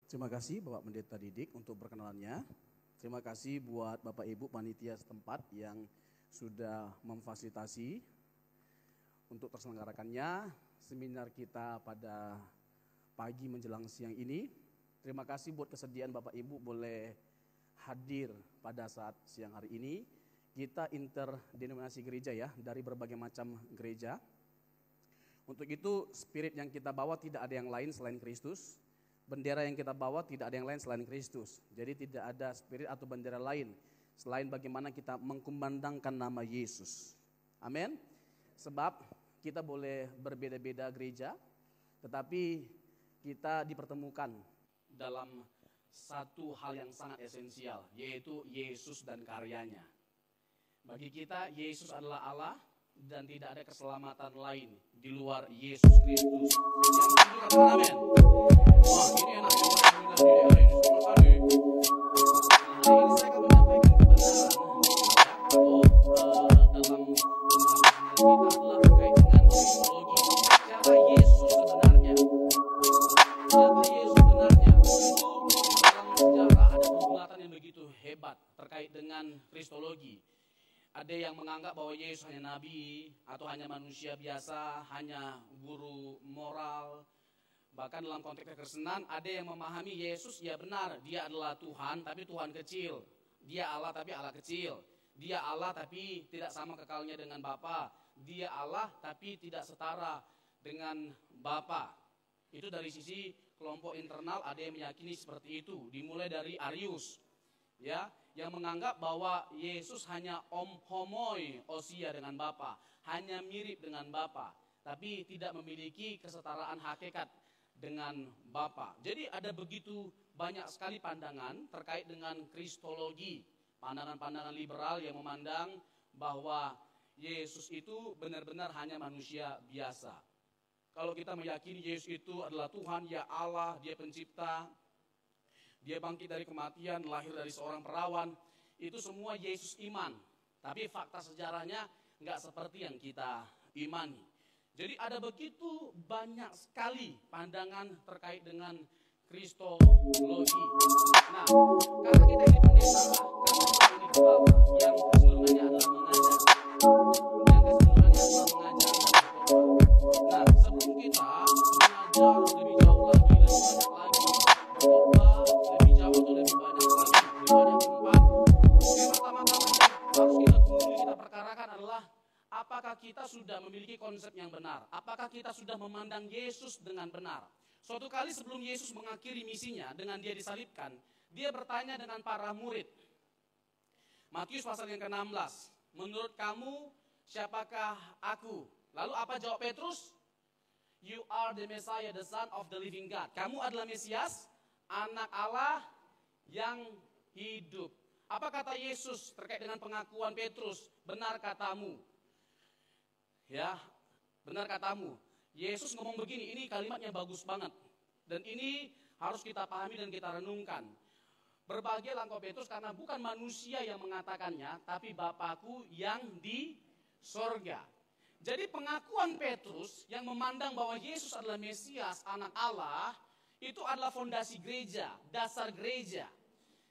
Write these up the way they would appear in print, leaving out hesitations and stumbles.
Terima kasih Bapak Pendeta Didik untuk perkenalannya. Terima kasih buat Bapak Ibu panitia setempat yang sudah memfasilitasi untuk terselenggarakannya seminar kita pada pagi menjelang siang ini. Terima kasih buat kesediaan Bapak Ibu boleh hadir pada saat siang hari ini. Kita interdenominasi gereja ya, dari berbagai macam gereja. Untuk itu spirit yang kita bawa tidak ada yang lain selain Kristus. Bendera yang kita bawa tidak ada yang lain selain Kristus. Jadi tidak ada spirit atau bendera lain selain bagaimana kita mengkumandangkan nama Yesus. Amin. Sebab kita boleh berbeda-beda gereja, tetapi kita dipertemukan dalam satu hal yang sangat esensial, yaitu Yesus dan karyanya. Bagi kita, Yesus adalah Allah dan tidak ada keselamatan lain di luar Yesus Kristus. Yang setuju katakan amin. Wah, ini enak ya, hari ini saya akan menyampaikan kebenaran dalam kita adalah terkait dengan kristologi. Siapa Yesus sebenarnya? Siapa Yesus sebenarnya? Dalam sejarah ada pergulatan yang begitu hebat terkait dengan kristologi. Ada yang menganggap bahwa Yesus hanya nabi atau hanya manusia biasa, hanya guru moral. Bahkan dalam konteks kekristenan ada yang memahami Yesus ya benar, dia adalah Tuhan tapi Tuhan kecil. Dia Allah tapi Allah kecil. Dia Allah tapi tidak sama kekalnya dengan Bapa. Dia Allah tapi tidak setara dengan Bapa. Itu dari sisi kelompok internal ada yang meyakini seperti itu. Dimulai dari Arius, ya, yang menganggap bahwa Yesus hanya homoi osia dengan Bapa, hanya mirip dengan Bapa, tapi tidak memiliki kesetaraan hakikat dengan Bapa. Jadi ada begitu banyak sekali pandangan terkait dengan kristologi, pandangan-pandangan liberal yang memandang bahwa Yesus itu benar-benar hanya manusia biasa. Kalau kita meyakini Yesus itu adalah Tuhan, ya Allah, dia pencipta, dia bangkit dari kematian, lahir dari seorang perawan, itu semua Yesus iman. Tapi fakta sejarahnya nggak seperti yang kita imani. Jadi ada begitu banyak sekali pandangan terkait dengan kristologi. Nah, karena kita ini pendeta, karena kita ini kepala, yang keseluruhannya adalah mengajar. Nah, sebelum kita mengajar lebih jauh lagi, lebih jauh atau lebih banyak lagi, lebih banyak tempat, pertama-tama harus kita tunggu, kita perkarakan adalah apakah kita sudah memiliki konsep yang benar? Apakah kita sudah memandang Yesus dengan benar? Suatu kali sebelum Yesus mengakhiri misinya dengan dia disalibkan, dia bertanya dengan para murid. Matius pasal yang ke-16, menurut kamu siapakah aku? Lalu apa jawab Petrus? You are the Messiah, the Son of the living God. Kamu adalah Mesias, anak Allah yang hidup. Apa kata Yesus terkait dengan pengakuan Petrus? Benar katamu. Ya, benar katamu. Yesus ngomong begini, ini kalimatnya bagus banget. Dan ini harus kita pahami dan kita renungkan. Berbahagialah engkau Petrus karena bukan manusia yang mengatakannya, tapi Bapakku yang di sorga. Jadi pengakuan Petrus yang memandang bahwa Yesus adalah Mesias, anak Allah, itu adalah fondasi gereja, dasar gereja.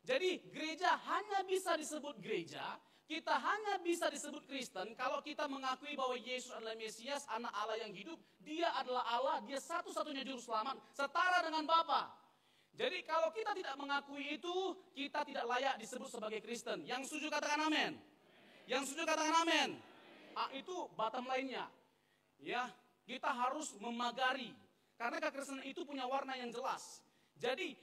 Jadi gereja hanya bisa disebut gereja, kita hanya bisa disebut Kristen kalau kita mengakui bahwa Yesus adalah Mesias, anak Allah yang hidup. Dia adalah Allah, dia satu-satunya juru selamat, setara dengan Bapa. Jadi kalau kita tidak mengakui itu, kita tidak layak disebut sebagai Kristen. Yang setuju katakan amin. Yang setuju katakan amin. Itu bottom line-nya. Ya, kita harus memagari. Karena kekristenan itu punya warna yang jelas. Jadi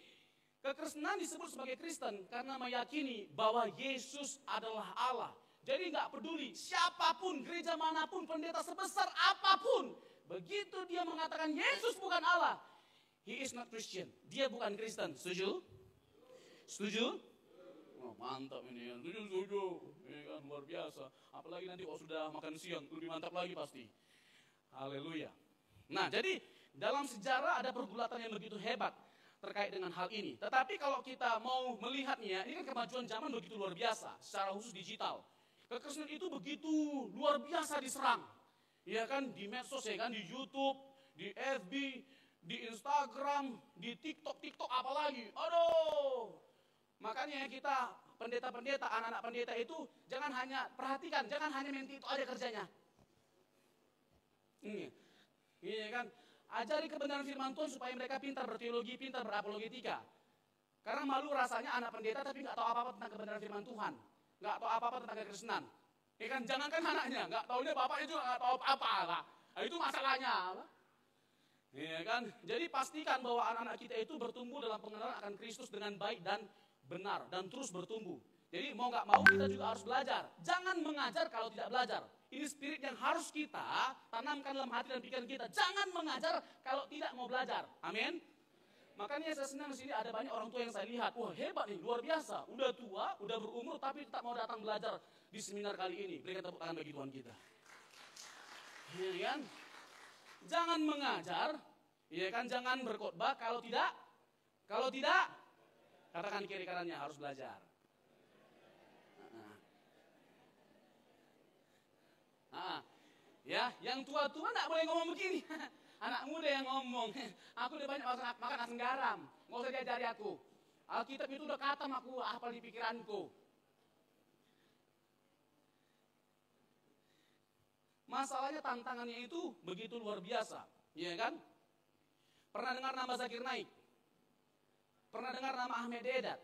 kekristenan disebut sebagai Kristen karena meyakini bahwa Yesus adalah Allah. Jadi nggak peduli siapapun, gereja manapun, pendeta sebesar apapun, begitu dia mengatakan Yesus bukan Allah, he is not Christian. Dia bukan Kristen. Setuju? Setuju? Oh, mantap ini ya. Setuju. Ini kan luar biasa. Apalagi nanti kalau sudah makan siang, lebih mantap lagi pasti. Haleluya. Nah, jadi dalam sejarah ada pergulatan yang begitu hebat terkait dengan hal ini. Tetapi kalau kita mau melihatnya, ini kan kemajuan zaman begitu luar biasa, secara khusus digital. Kekristenan itu begitu luar biasa diserang. Ya kan, di medsos ya kan, di YouTube, di FB, di Instagram, di TikTok apalagi. Aduh. Makanya kita pendeta-pendeta, anak-anak pendeta itu jangan hanya perhatikan, jangan hanya main TikTok aja kerjanya. Iya kan? Ajari kebenaran firman Tuhan supaya mereka pintar berteologi, pintar berapologetika. Karena malu rasanya anak pendeta tapi nggak tahu apa-apa tentang kebenaran firman Tuhan, nggak tahu apa-apa tentang kekristenan. Ya kan? Jangankan anaknya, nggak tahunya bapaknya juga nggak tahu apa-apa lah. Nah, itu masalahnya. Ya kan? Jadi pastikan bahwa anak-anak kita itu bertumbuh dalam pengenalan akan Kristus dengan baik dan benar dan terus bertumbuh. Jadi mau nggak mau kita juga harus belajar. Jangan mengajar kalau tidak belajar. Ini spirit yang harus kita tanamkan dalam hati dan pikiran kita. Jangan mengajar kalau tidak mau belajar. Amin. Makanya saya senang di sini ada banyak orang tua yang saya lihat. Wah, hebat nih, luar biasa. Udah tua, udah berumur tapi tetap mau datang belajar di seminar kali ini. Berikan tepuk tangan bagi Tuhan kita. Iya kan? Jangan mengajar, iya kan? Jangan berkhotbah kalau tidak katakan kiri kanannya harus belajar. Ya, yang tua-tua enggak boleh ngomong begini. Anak muda yang ngomong. Aku udah banyak makan asam garam. Nggak usah diajari aku. Alkitab itu udah khatam aku hafal di pikiranku. Masalahnya tantangannya itu begitu luar biasa, ya kan? Pernah dengar nama Zakir Naik? Pernah dengar nama Ahmed Deedat?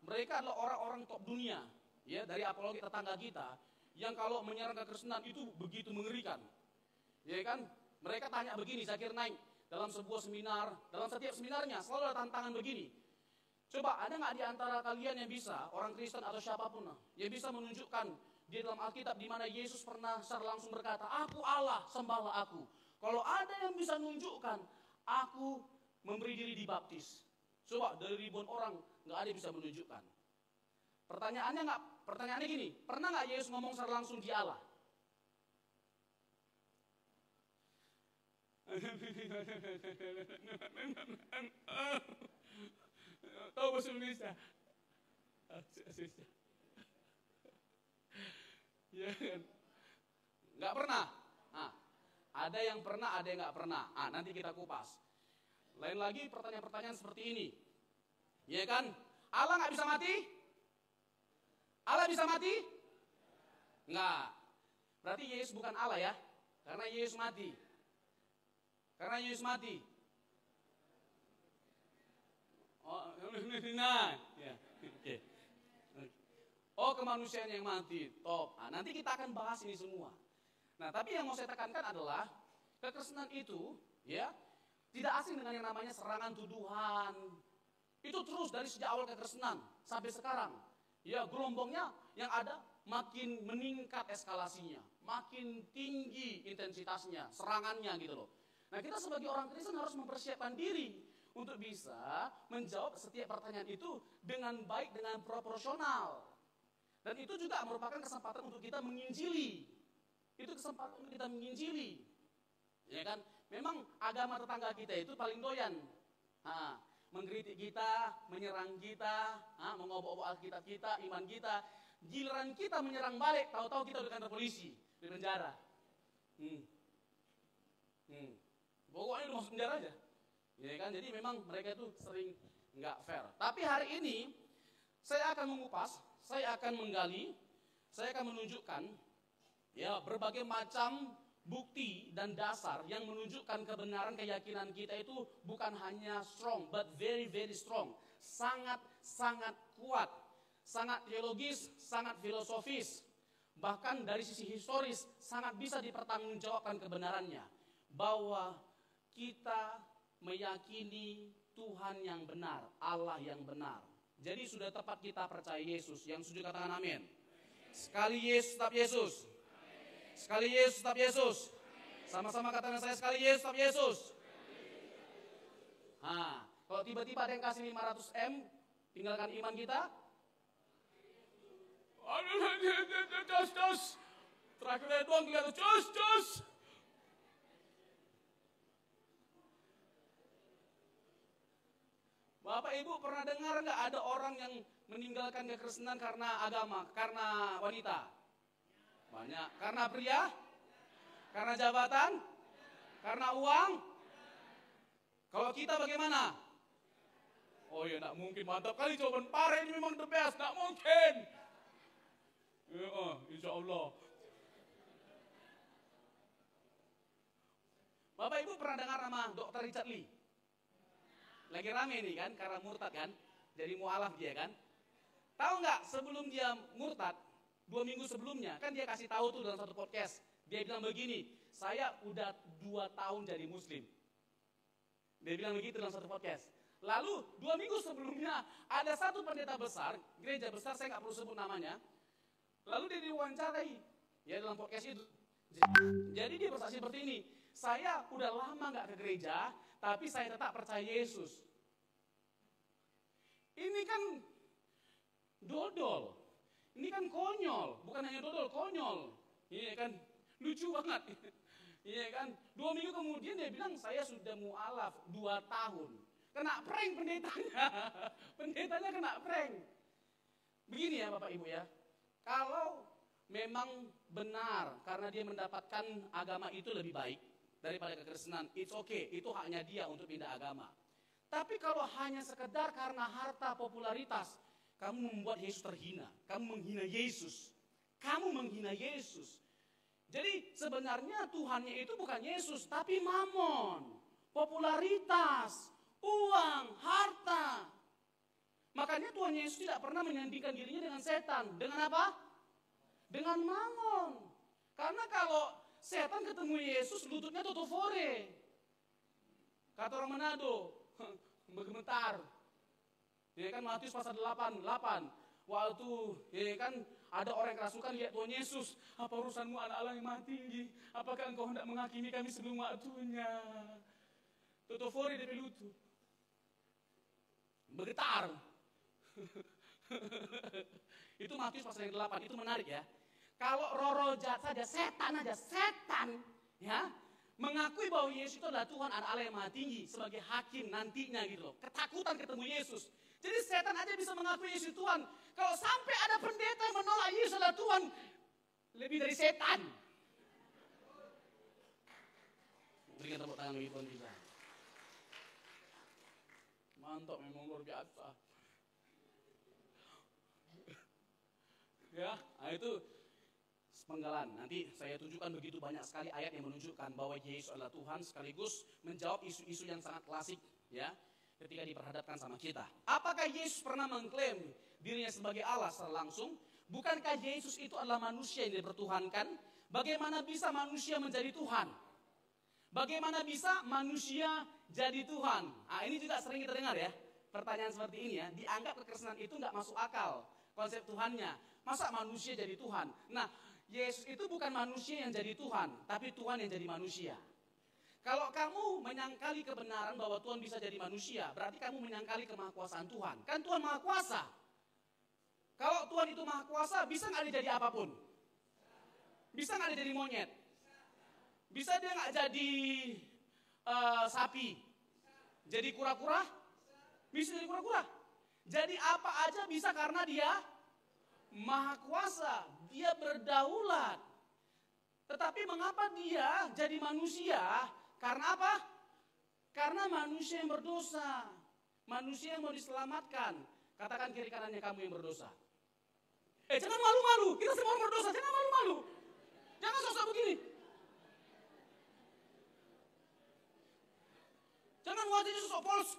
Mereka adalah orang-orang top dunia, ya, dari apologi tetangga kita, yang kalau menyerang kekristenan itu begitu mengerikan, ya kan? Mereka tanya begini, Zakir Naik dalam sebuah seminar, dalam setiap seminarnya selalu ada tantangan begini. Coba ada nggak di antara kalian yang bisa, orang Kristen atau siapapun, yang bisa menunjukkan di dalam Alkitab di mana Yesus pernah secara langsung berkata, "Aku Allah, sembahlah aku." Kalau ada yang bisa menunjukkan, aku memberi diri dibaptis. Coba dari ribuan orang nggak ada yang bisa menunjukkan. Pertanyaannya gini, pernah nggak Yesus ngomong secara langsung dia Allah? Tahu bahasa Indonesia? Ya kan? Nggak pernah. Nah, ada yang pernah, ada yang nggak pernah. Nanti kita kupas. Lain lagi pertanyaan-pertanyaan seperti ini. Ya kan? Allah nggak bisa mati? Allah bisa mati? Nggak. Berarti Yesus bukan Allah ya? Karena Yesus mati. Karena Yesus mati. Oh, nah, ya. Okay. Oh, kemanusiaan yang mati. Top. Nanti kita akan bahas ini semua. Nah, tapi yang mau saya tekankan adalah kekristenan itu, ya, tidak asing dengan yang namanya serangan tuduhan. Itu terus dari sejak awal kekristenan sampai sekarang. Ya, gelombangnya yang ada makin meningkat eskalasinya, makin tinggi intensitasnya, serangannya gitu loh. Nah, kita sebagai orang Kristen harus mempersiapkan diri untuk bisa menjawab setiap pertanyaan itu dengan baik, dengan proporsional. Dan itu juga merupakan kesempatan untuk kita menginjili. Itu kesempatan untuk kita menginjili. Ya kan? Memang agama tetangga kita itu paling doyan. Mengkritik kita, menyerang kita, mengobok-obok Alkitab kita, iman kita. Giliran kita menyerang balik, tahu-tahu kita di kantor polisi, di penjara. Pokoknya udah masuk penjara aja. Ya kan? Jadi memang mereka itu sering nggak fair. Tapi hari ini saya akan mengupas, saya akan menggali, saya akan menunjukkan ya berbagai macam bukti dan dasar yang menunjukkan kebenaran keyakinan kita itu bukan hanya strong, but very very strong. Sangat kuat, sangat teologis, sangat filosofis. Bahkan dari sisi historis sangat bisa dipertanggungjawabkan kebenarannya. Bahwa kita meyakini Tuhan yang benar, Allah yang benar. Jadi sudah tepat kita percaya Yesus. Yang setuju katakan amin. Sekali Yesus tetap Yesus. Sekali Yesus tetap Yesus. Sama-sama katakan saya, sekali Yesus tetap Yesus. Kalau tiba-tiba ada yang kasih 500M, tinggalkan iman kita. Cus. Terakhir dari doang kelihatan cus. Bapak Ibu pernah dengar nggak ada orang yang meninggalkan kekristenan karena agama, karena wanita? Banyak. Karena pria? Karena jabatan? Karena uang? Kalau kita bagaimana? Oh ya, tidak mungkin. Mantap kali jawaban Pare ini memang the best. Tidak mungkin. Ya, insya Allah. Bapak Ibu pernah dengar nama Dr. Richard Lee? Lagi rame nih kan, karena murtad kan. Jadi mualaf dia kan. Tahu nggak sebelum dia murtad, 2 minggu sebelumnya, kan dia kasih tahu tuh dalam satu podcast. Dia bilang begini, saya udah 2 tahun jadi muslim. Dia bilang begitu dalam satu podcast. Lalu 2 minggu sebelumnya ada satu pendeta besar, gereja besar, saya nggak perlu sebut namanya. Lalu dia diwawancarai, ya dalam podcast itu. Jadi dia bersaksi seperti ini, saya udah lama nggak ke gereja, tapi saya tetap percaya Yesus. Ini kan dodol, ini kan konyol, bukan hanya dodol, konyol. Iya kan, lucu banget. Iya kan, 2 minggu kemudian dia bilang saya sudah mualaf 2 tahun. Kena prank pendetanya. Pendetanya kena prank. Begini ya Bapak Ibu ya. Kalau memang benar karena dia mendapatkan agama itu lebih baik daripada kekristenan, it's okay, itu haknya dia untuk pindah agama. Tapi kalau hanya sekedar karena harta popularitas, kamu membuat Yesus terhina, kamu menghina Yesus. Kamu menghina Yesus. Jadi sebenarnya Tuhannya itu bukan Yesus, tapi mamon, popularitas, uang, harta. Makanya Tuhan Yesus tidak pernah menyandingkan dirinya dengan setan. Dengan apa? Dengan mamon. Karena kalau setan ketemu Yesus, lututnya tutup fore. Kata orang Manado, bergemetar. Ya kan Matius pasal 8. Waktu ya kan ada orang yang kerasukan lihat Tuhan Yesus, apa urusanmu anak Allah yang maha tinggi? Apakah engkau hendak menghakimi kami sebelum waktunya? Tutup fore dari lutut. Bergetar. Itu Matius pasal yang 8, itu menarik ya. Kalau roh jahat saja, setan ya, mengakui bahwa Yesus itu adalah Tuhan anak Allah yang maha tinggi sebagai hakim nantinya gitu loh. Ketakutan ketemu Yesus. Jadi setan aja bisa mengakui Yesus Tuhan. Kalau sampai ada pendeta yang menolak Yesus adalah Tuhan, lebih dari setan. Berikan tepuk tangan bagi Tuhan kita. Mantap, memang luar biasa. Ya, nah itu penggalan. Nanti saya tunjukkan begitu banyak sekali ayat yang menunjukkan bahwa Yesus adalah Tuhan, sekaligus menjawab isu-isu yang sangat klasik ya ketika diperhadapkan sama kita. Apakah Yesus pernah mengklaim dirinya sebagai Allah secara langsung? Bukankah Yesus itu adalah manusia yang dipertuhankan? Bagaimana bisa manusia menjadi Tuhan? Bagaimana bisa manusia jadi Tuhan? Nah, ini juga sering kita dengar ya. Pertanyaan seperti ini ya, dianggap kekristenan itu nggak masuk akal konsep Tuhannya. Masa manusia jadi Tuhan? Nah, Yesus itu bukan manusia yang jadi Tuhan, tapi Tuhan yang jadi manusia. Kalau kamu menyangkali kebenaran bahwa Tuhan bisa jadi manusia, berarti kamu menyangkali kemahakuasaan Tuhan. Kan Tuhan maha kuasa. Kalau Tuhan itu maha kuasa, bisa nggak dia jadi apapun? Bisa nggak dia jadi monyet? Bisa dia nggak jadi sapi? Jadi kura-kura? Bisa jadi kura-kura. Jadi apa aja bisa karena dia maha kuasa. Dia berdaulat. Tetapi mengapa dia jadi manusia? Karena apa? Karena manusia yang berdosa. Manusia yang mau diselamatkan. Katakan kiri kanannya, kamu yang berdosa. Jangan malu-malu. Kita semua orang berdosa. Jangan malu-malu. Jangan sosok begini. Jangan wajahnya sosok polos.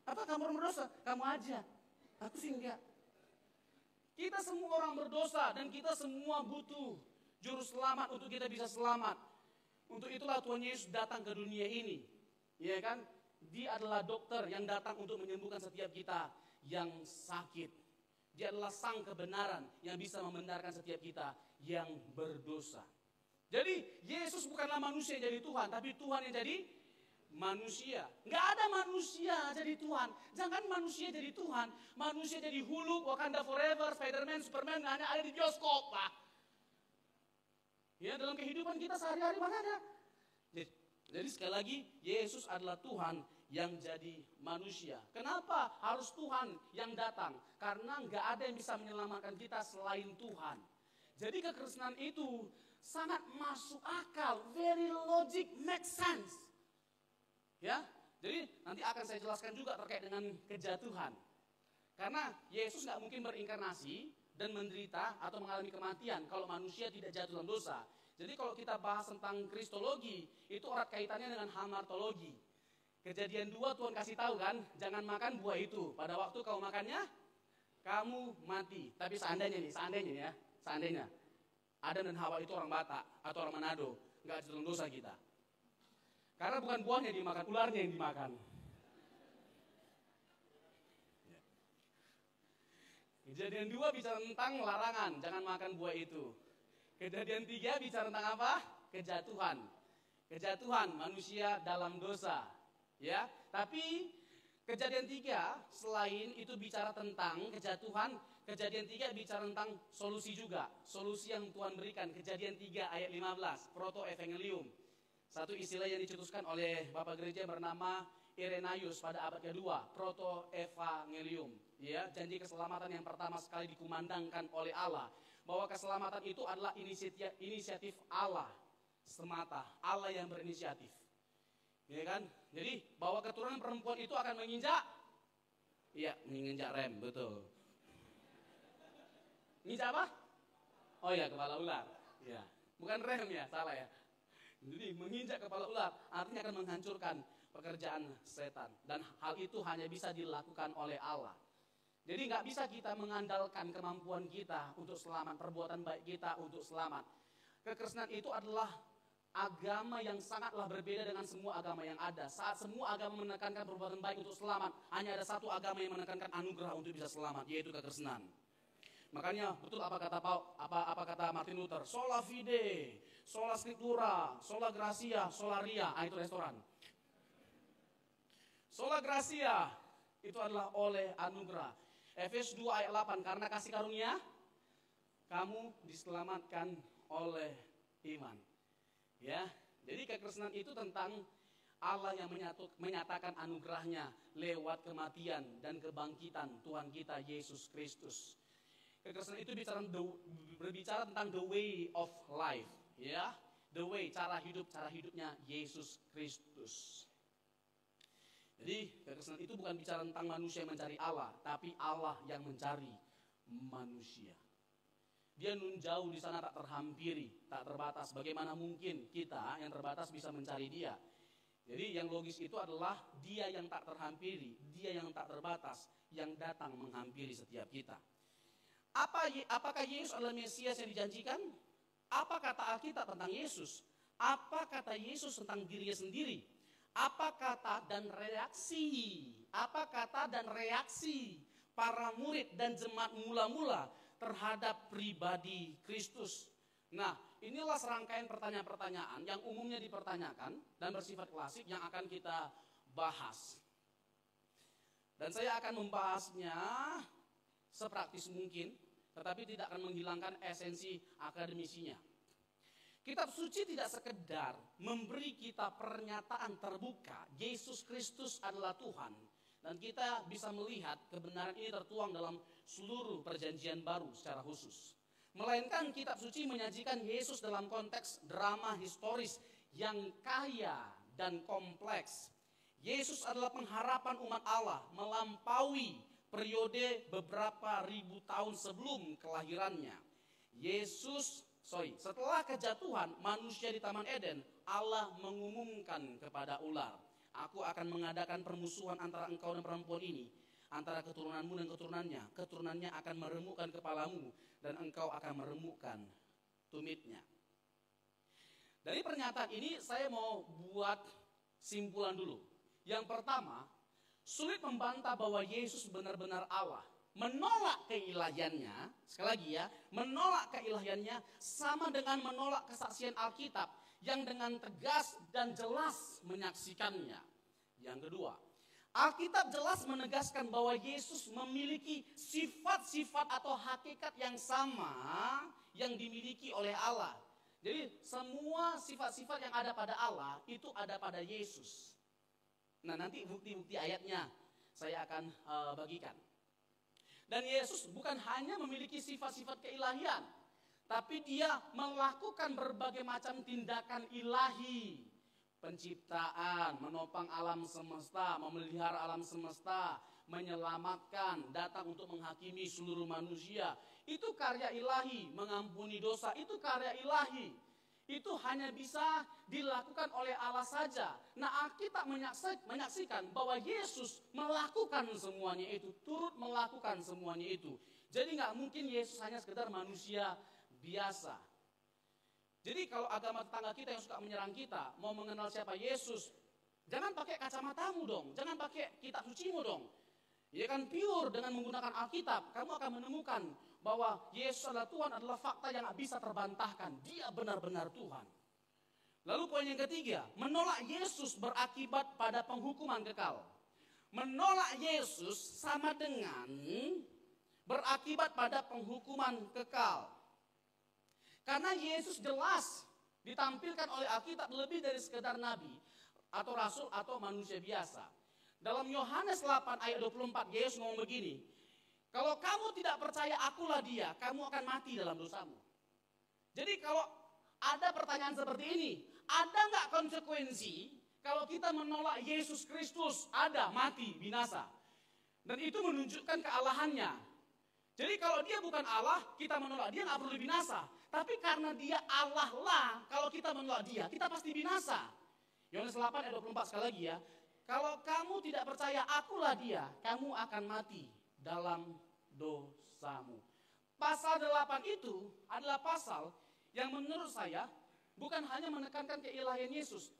Apa kamu orang berdosa? Kamu aja. Aku sih enggak. Kita semua orang berdosa dan kita semua butuh juru selamat untuk kita bisa selamat. Untuk itulah Tuhan Yesus datang ke dunia ini. Ya kan? Dia adalah dokter yang datang untuk menyembuhkan setiap kita yang sakit. Dia adalah sang kebenaran yang bisa membenarkan setiap kita yang berdosa. Jadi Yesus bukanlah manusia yang jadi Tuhan, tapi Tuhan yang jadi manusia. Nggak ada manusia jadi Tuhan. Jangan manusia jadi Tuhan. Manusia jadi Hulk, Wakanda Forever, Spider-Man, Superman, hanya ada di bioskop, Pak. Ya, dalam kehidupan kita sehari-hari mana ada. Jadi sekali lagi, Yesus adalah Tuhan yang jadi manusia. Kenapa harus Tuhan yang datang? Karena nggak ada yang bisa menyelamatkan kita selain Tuhan. Jadi kekristenan itu sangat masuk akal, very logic, make sense. Ya, jadi nanti akan saya jelaskan juga terkait dengan kejatuhan. Karena Yesus nggak mungkin berinkarnasi dan menderita atau mengalami kematian kalau manusia tidak jatuh dalam dosa. Jadi kalau kita bahas tentang kristologi, itu erat kaitannya dengan hamartologi. Kejadian 2 Tuhan kasih tahu kan, jangan makan buah itu. Pada waktu kau makannya, kamu mati. Tapi seandainya Adam dan Hawa itu orang Batak atau orang Manado, nggak jatuh dalam dosa kita. Karena bukan buahnya dimakan, ularnya yang dimakan. Kejadian 2 bicara tentang larangan, jangan makan buah itu. Kejadian 3 bicara tentang apa? Kejatuhan. Kejatuhan manusia dalam dosa. Ya, tapi kejadian 3 selain itu bicara tentang kejatuhan, kejadian 3 bicara tentang solusi juga. Solusi yang Tuhan berikan. Kejadian 3 ayat 15, proto-evangelium. Satu istilah yang dicetuskan oleh Bapak Gereja bernama Irenaeus pada abad kedua, proto-evangelium. Ya, janji keselamatan yang pertama sekali dikumandangkan oleh Allah. Bahwa keselamatan itu adalah inisiatif Allah semata, Allah yang berinisiatif. Ya kan? Jadi bahwa keturunan perempuan itu akan menginjak, iya, menginjak rem, betul. Menginjak apa? Oh ya, kepala ular. Ya, bukan rem ya, salah ya. Jadi menginjak kepala ular artinya akan menghancurkan pekerjaan setan. Dan hal itu hanya bisa dilakukan oleh Allah. Jadi nggak bisa kita mengandalkan kemampuan kita untuk selamat, perbuatan baik kita untuk selamat. Kekristenan itu adalah agama yang sangatlah berbeda dengan semua agama yang ada. Saat semua agama menekankan perbuatan baik untuk selamat, hanya ada satu agama yang menekankan anugerah untuk bisa selamat, yaitu kekristenan. Makanya betul apa kata Martin Luther, sola fide, sola scriptura, sola gratia, sola ria. Itu restoran. Sola gratia itu adalah oleh anugerah. Efesus 2 ayat 8, karena kasih karunia kamu diselamatkan oleh iman. Ya, jadi kekristenan itu tentang Allah yang menyatakan anugerahnya lewat kematian dan kebangkitan Tuhan kita Yesus Kristus. Kekristenan itu berbicara tentang the way of life, ya, the way, cara hidupnya Yesus Kristus. Jadi kekristenan itu bukan bicara tentang manusia yang mencari Allah, tapi Allah yang mencari manusia. Dia nun jauh di sana tak terhampiri, tak terbatas. Bagaimana mungkin kita yang terbatas bisa mencari dia? Jadi yang logis itu adalah dia yang tak terhampiri, dia yang tak terbatas, yang datang menghampiri setiap kita. Apakah Yesus adalah Mesias yang dijanjikan? Apa kata Alkitab tentang Yesus? Apa kata Yesus tentang dirinya sendiri? Apa kata dan reaksi para murid dan jemaat mula-mula terhadap pribadi Kristus? Nah, inilah serangkaian pertanyaan-pertanyaan yang umumnya dipertanyakan dan bersifat klasik yang akan kita bahas. Dan saya akan membahasnya sepraktis mungkin, tetapi tidak akan menghilangkan esensi akademisinya. Kitab suci tidak sekedar memberi kita pernyataan terbuka, Yesus Kristus adalah Tuhan. Dan kita bisa melihat kebenaran ini tertuang dalam seluruh perjanjian baru secara khusus. Melainkan kitab suci menyajikan Yesus dalam konteks drama historis yang kaya dan kompleks. Yesus adalah pengharapan umat Allah melampaui periode beberapa ribu tahun sebelum kelahirannya. Setelah kejatuhan manusia di Taman Eden, Allah mengumumkan kepada ular, aku akan mengadakan permusuhan antara engkau dan perempuan ini, antara keturunanmu dan keturunannya. Keturunannya akan meremukkan kepalamu dan engkau akan meremukkan tumitnya. Dari pernyataan ini saya mau buat simpulan dulu. Yang pertama, sulit membantah bahwa Yesus benar-benar Allah. Menolak keilahiannya, sekali lagi ya, menolak keilahiannya sama dengan menolak kesaksian Alkitab yang dengan tegas dan jelas menyaksikannya. Yang kedua, Alkitab jelas menegaskan bahwa Yesus memiliki sifat-sifat atau hakikat yang sama yang dimiliki oleh Allah. Jadi semua sifat-sifat yang ada pada Allah itu ada pada Yesus. Nah, nanti bukti-bukti ayatnya saya akan bagikan. Dan Yesus bukan hanya memiliki sifat-sifat keilahian, tapi dia melakukan berbagai macam tindakan ilahi. penciptaan, menopang alam semesta, memelihara alam semesta, menyelamatkan, datang untuk menghakimi seluruh manusia. Itu karya ilahi, mengampuni dosa, itu karya ilahi. Itu hanya bisa dilakukan oleh Allah saja. Nah, Alkitab menyaksikan bahwa Yesus melakukan semuanya itu, turut melakukan semuanya itu. Jadi nggak mungkin Yesus hanya sekedar manusia biasa. Jadi kalau agama tetangga kita yang suka menyerang kita, mau mengenal siapa Yesus, jangan pakai kacamatamu dong, jangan pakai kitab sucimu dong. Ya kan, pure dengan menggunakan Alkitab, kamu akan menemukan bahwa Yesus adalah Tuhan adalah fakta yang bisa terbantahkan. Dia benar-benar Tuhan. Lalu poin yang ketiga, menolak Yesus berakibat pada penghukuman kekal. Menolak Yesus sama dengan berakibat pada penghukuman kekal. Karena Yesus jelas ditampilkan oleh Alkitab lebih dari sekedar nabi atau rasul atau manusia biasa. Dalam Yohanes 8 ayat 24 Yesus ngomong begini, kalau kamu tidak percaya akulah dia, kamu akan mati dalam dosamu. Jadi kalau ada pertanyaan seperti ini, ada nggak konsekuensi kalau kita menolak Yesus Kristus? Ada, mati, binasa. Dan itu menunjukkan kealahannya. Jadi kalau dia bukan Allah, kita menolak dia nggak perlu binasa. Tapi karena dia Allah lah, kalau kita menolak dia, kita pasti binasa. Yohanes 8 ayat 24 sekali lagi ya. Kalau kamu tidak percaya akulah dia, kamu akan mati dalam dosamu. Pasal 8 itu adalah pasal yang menurut saya bukan hanya menekankan keilahian Yesus,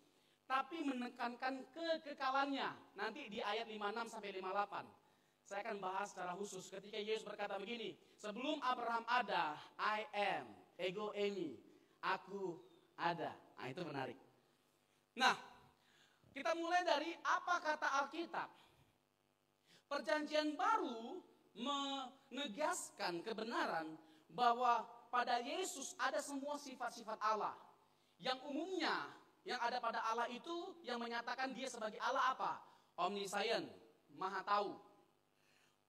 tapi menekankan kekekalannya. Nanti di ayat 56 sampai 58. Saya akan bahas secara khusus ketika Yesus berkata begini, sebelum Abraham ada, I am, ego eimi, aku ada. Nah, itu menarik. Nah, kita mulai dari apa kata Alkitab. Perjanjian baru menegaskan kebenaran bahwa pada Yesus ada semua sifat-sifat Allah. Yang umumnya yang ada pada Allah itu yang menyatakan dia sebagai Allah apa? Omniscient, maha tahu.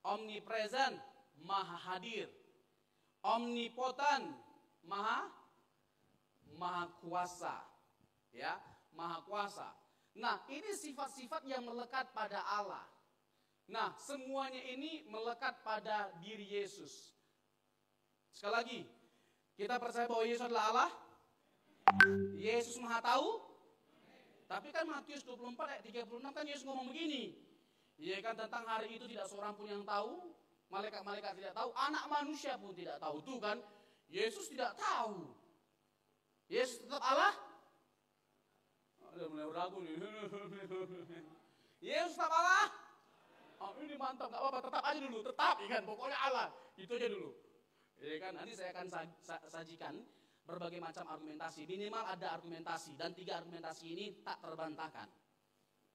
Omnipresent, maha hadir. Omnipotent, maha kuasa. Ya, maha kuasa. Nah, ini sifat-sifat yang melekat pada Allah. Nah, semuanya ini melekat pada diri Yesus. Sekali lagi, kita percaya bahwa Yesus adalah Allah. Yesus maha tahu. Tapi kan Matius 24 ayat 36 kan Yesus ngomong begini. Ya kan, tentang hari itu tidak seorang pun yang tahu. Malaikat-malaikat tidak tahu. Anak manusia pun tidak tahu. Tuh kan, Yesus tidak tahu. Yesus tetap Allah. Ada mulai ragu nih. Yesus tetap Allah. Oh, ini mantap, gak apa-apa, tetap aja dulu, tetap, ya kan, pokoknya Allah, itu aja dulu. Ya kan, nanti saya akan sajikan berbagai macam argumentasi, minimal ada argumentasi, dan 3 argumentasi ini tak terbantahkan.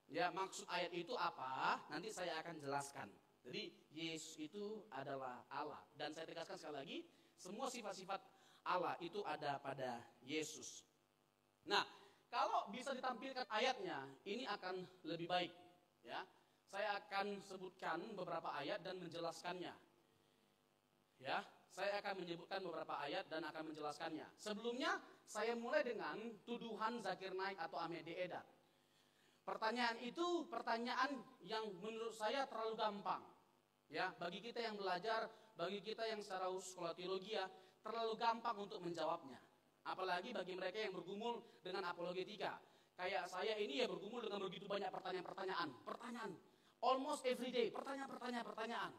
Ya, maksud ayat itu apa, nanti saya akan jelaskan. Jadi, Yesus itu adalah Allah, dan saya tegaskan sekali lagi, semua sifat-sifat Allah itu ada pada Yesus. Nah, kalau bisa ditampilkan ayatnya, ini akan lebih baik, ya. Saya akan sebutkan beberapa ayat dan menjelaskannya. Ya, saya akan menyebutkan beberapa ayat dan akan menjelaskannya. Sebelumnya, saya mulai dengan tuduhan Zakir Naik atau Ahmed Deedat. Pertanyaan itu pertanyaan yang menurut saya terlalu gampang. Ya, bagi kita yang belajar, bagi kita yang secara sekolah teologi ya, terlalu gampang untuk menjawabnya. Apalagi bagi mereka yang bergumul dengan apologetika. Kayak saya ini ya bergumul dengan begitu banyak pertanyaan. Almost every day, pertanyaan.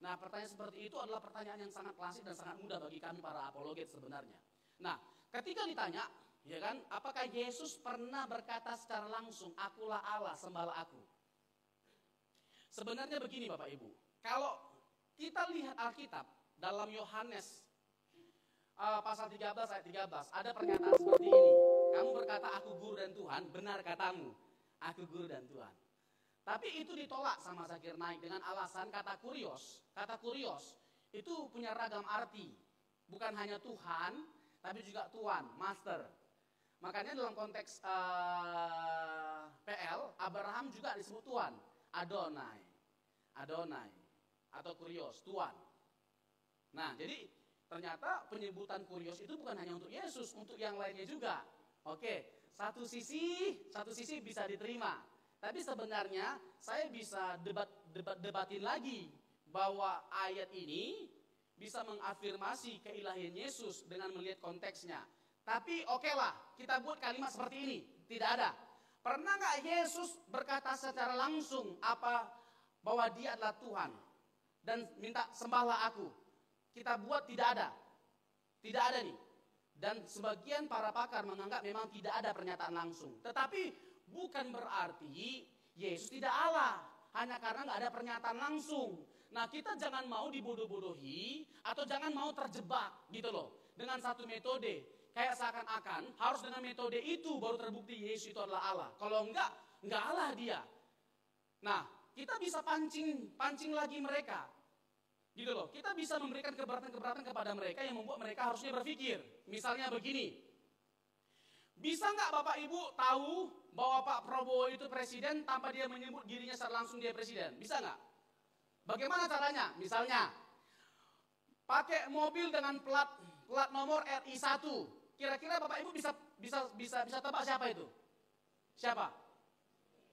Nah, pertanyaan seperti itu adalah pertanyaan yang sangat klasik dan sangat mudah bagi kami para apologet sebenarnya. Nah, ketika ditanya, ya kan, apakah Yesus pernah berkata secara langsung, akulah Allah, sembahlah aku? Sebenarnya begini Bapak Ibu, kalau kita lihat Alkitab dalam Yohanes pasal 13 ayat 13, ada pernyataan seperti ini. Kamu berkata aku guru dan Tuhan, benar katamu, aku guru dan Tuhan. Tapi itu ditolak sama Zakir Naik dengan alasan kata kurios. Kata kurios itu punya ragam arti. Bukan hanya Tuhan, tapi juga Tuan, Master. Makanya dalam konteks PL, Abraham juga disebut Tuan. Adonai. Atau kurios, Tuan. Nah, jadi ternyata penyebutan kurios itu bukan hanya untuk Yesus, untuk yang lainnya juga. Oke, satu sisi bisa diterima. Tapi sebenarnya saya bisa debatin lagi bahwa ayat ini bisa mengafirmasi keilahian Yesus dengan melihat konteksnya. Tapi oke lah, kita buat kalimat seperti ini. Tidak ada. Pernah nggak Yesus berkata secara langsung bahwa dia adalah Tuhan dan minta sembahlah aku? Kita buat tidak ada. Tidak ada nih. Dan sebagian para pakar menganggap memang tidak ada pernyataan langsung. Tetapi bukan berarti Yesus tidak Allah. Hanya karena nggak ada pernyataan langsung. Nah, kita jangan mau dibodoh-bodohi atau jangan mau terjebak gitu loh. Dengan satu metode. Kayak seakan-akan harus dengan metode itu baru terbukti Yesus itu adalah Allah. Kalau enggak Allah dia. Nah, kita bisa pancing lagi mereka. Gitu loh, kita bisa memberikan keberatan-keberatan kepada mereka yang membuat mereka harusnya berpikir. Misalnya begini, bisa nggak Bapak Ibu tahu bahwa Pak Prabowo itu presiden tanpa dia menyebut dirinya secara langsung dia presiden? Bisa nggak? Bagaimana caranya? Misalnya, pakai mobil dengan plat nomor RI1. Kira-kira Bapak Ibu bisa tebak siapa itu? Siapa?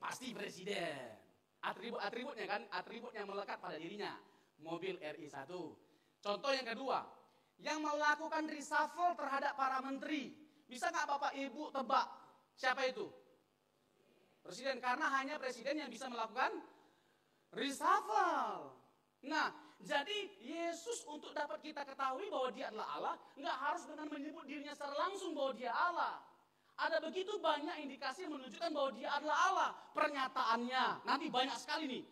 Pasti presiden. Atributnya kan, atribut yang melekat pada dirinya. Mobil RI1. Contoh yang kedua, yang melakukan reshuffle terhadap para menteri. Bisa nggak Bapak Ibu tebak siapa itu? Presiden, karena hanya presiden yang bisa melakukan reshuffle. Nah, jadi Yesus untuk dapat kita ketahui bahwa dia adalah Allah, nggak harus dengan menyebut dirinya secara langsung bahwa dia Allah. Ada begitu banyak indikasi yang menunjukkan bahwa dia adalah Allah. Pernyataannya, nanti banyak sekali nih.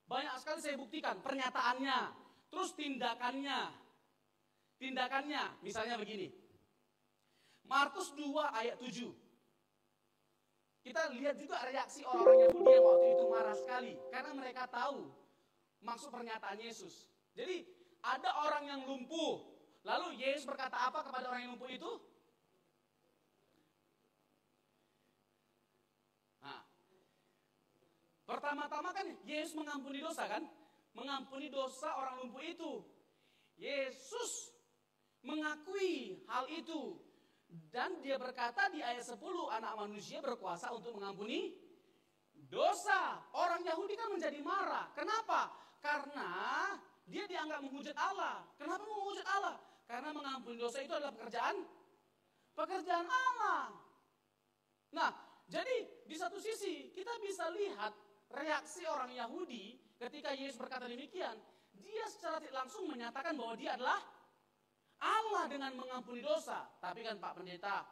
Banyak sekali saya buktikan pernyataannya, terus tindakannya, misalnya begini. Markus 2 ayat 7. Kita lihat juga reaksi orang-orang Yahudi yang waktu itu marah sekali, karena mereka tahu maksud pernyataan Yesus. Jadi ada orang yang lumpuh, lalu Yesus berkata apa kepada orang yang lumpuh itu? Pertama-tama kan Yesus mengampuni dosa kan? Mengampuni dosa orang lumpuh itu. Yesus mengakui hal itu. Dan dia berkata di ayat 10, anak manusia berkuasa untuk mengampuni dosa. Orang Yahudi kan menjadi marah. Kenapa? Karena dia dianggap menghujat Allah. Kenapa menghujat Allah? Karena mengampuni dosa itu adalah pekerjaan Allah. Nah, jadi di satu sisi kita bisa lihat reaksi orang Yahudi ketika Yesus berkata demikian. Dia secara tidak langsung menyatakan bahwa dia adalah Allah dengan mengampuni dosa. Tapi kan Pak Pendeta,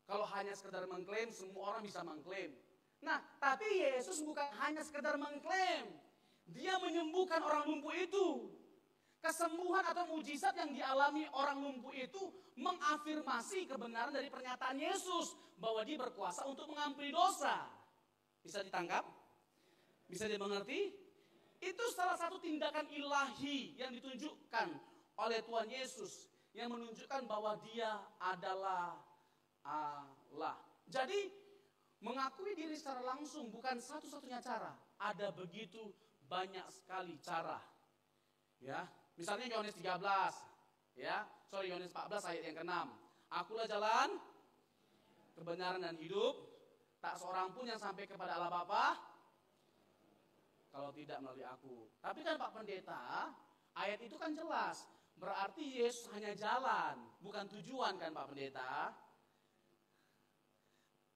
kalau hanya sekedar mengklaim, semua orang bisa mengklaim. Nah, tapi Yesus bukan hanya sekedar mengklaim. Dia menyembuhkan orang lumpuh itu. Kesembuhan atau mujizat yang dialami orang lumpuh itu mengafirmasi kebenaran dari pernyataan Yesus bahwa dia berkuasa untuk mengampuni dosa. Bisa ditangkap? Bisa dimengerti? Itu salah satu tindakan ilahi yang ditunjukkan oleh Tuhan Yesus yang menunjukkan bahwa dia adalah Allah. Jadi mengakui diri secara langsung bukan satu-satunya cara. Ada begitu banyak sekali cara. Ya, misalnya Yohanes 13, Yohanes 14 ayat yang ke-6. Akulah jalan, kebenaran dan hidup. Tak seorang pun yang sampai kepada Allah Bapa kalau tidak melalui aku. Tapi kan Pak Pendeta, ayat itu kan jelas. Berarti Yesus hanya jalan, bukan tujuan kan Pak Pendeta?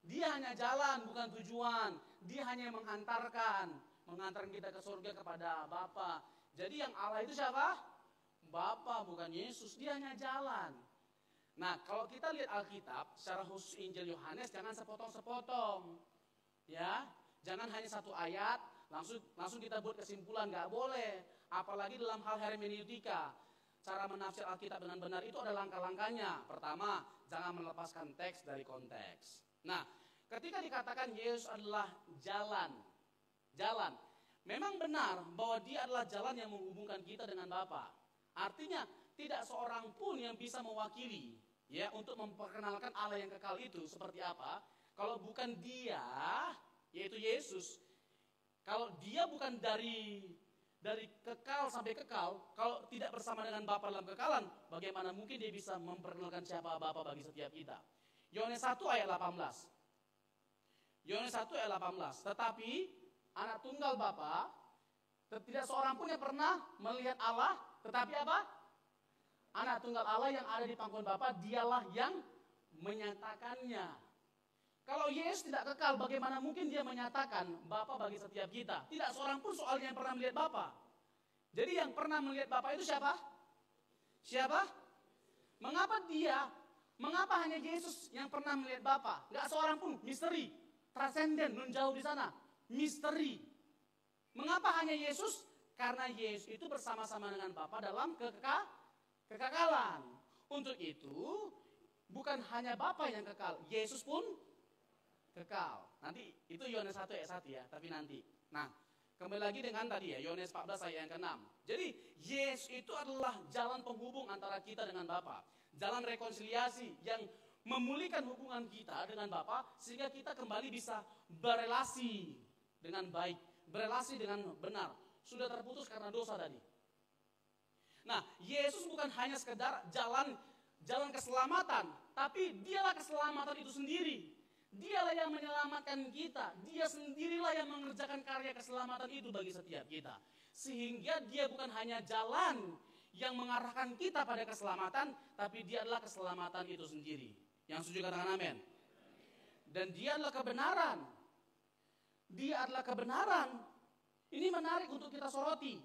Dia hanya jalan, bukan tujuan. Dia hanya mengantarkan kita ke surga kepada Bapa. Jadi yang Allah itu siapa? Bapa, bukan Yesus. Dia hanya jalan. Nah, kalau kita lihat Alkitab, secara khusus Injil Yohanes, jangan sepotong-sepotong. Ya, jangan hanya satu ayat, langsung kita buat kesimpulan, nggak boleh. Apalagi dalam hal hermeneutika. Cara menafsir Alkitab dengan benar itu ada langkah-langkahnya. Pertama, jangan melepaskan teks dari konteks. Nah, ketika dikatakan Yesus adalah jalan. Memang benar bahwa dia adalah jalan yang menghubungkan kita dengan Bapa. Artinya, tidak seorang pun yang bisa mewakili untuk memperkenalkan Allah yang kekal itu seperti apa kalau bukan dia, yaitu Yesus. Kalau dia bukan dari kekal sampai kekal, kalau tidak bersama dengan Bapa dalam kekalan, bagaimana mungkin dia bisa memperkenalkan siapa Bapa bagi setiap kita? Yohanes 1 ayat 18. Yohanes 1 ayat 18. Tetapi anak tunggal Bapa, tidak seorang pun yang pernah melihat Allah, tetapi apa? Anak tunggal Allah yang ada di pangkuan Bapa, dialah yang menyatakannya. Kalau Yesus tidak kekal, bagaimana mungkin dia menyatakan Bapa bagi setiap kita? Tidak seorang pun soalnya yang pernah melihat Bapa. Jadi yang pernah melihat Bapa itu siapa? Siapa? Mengapa hanya Yesus yang pernah melihat Bapa? Gak seorang pun, misteri, transenden, nun jauh di sana, misteri. Mengapa hanya Yesus? Karena Yesus itu bersama-sama dengan Bapa dalam kekekalan. Untuk itu, bukan hanya Bapa yang kekal, Yesus pun kekal. Nanti itu Yohanes 1 ayat 1 ya, tapi nanti. Nah, kembali lagi dengan tadi ya, Yohanes 14 ayat yang ke-6. Jadi, Yesus itu adalah jalan penghubung antara kita dengan Bapa. Jalan rekonsiliasi yang memulihkan hubungan kita dengan Bapa sehingga kita kembali bisa berelasi dengan baik, berelasi dengan benar. Sudah terputus karena dosa tadi. Nah, Yesus bukan hanya sekedar jalan keselamatan, tapi dialah keselamatan itu sendiri. Dialah yang menyelamatkan kita. Dia sendirilah yang mengerjakan karya keselamatan itu bagi setiap kita. Sehingga dia bukan hanya jalan yang mengarahkan kita pada keselamatan, tapi dia adalah keselamatan itu sendiri. Yang setuju katakan amin. Dan dia adalah kebenaran. Dia adalah kebenaran. Ini menarik untuk kita soroti.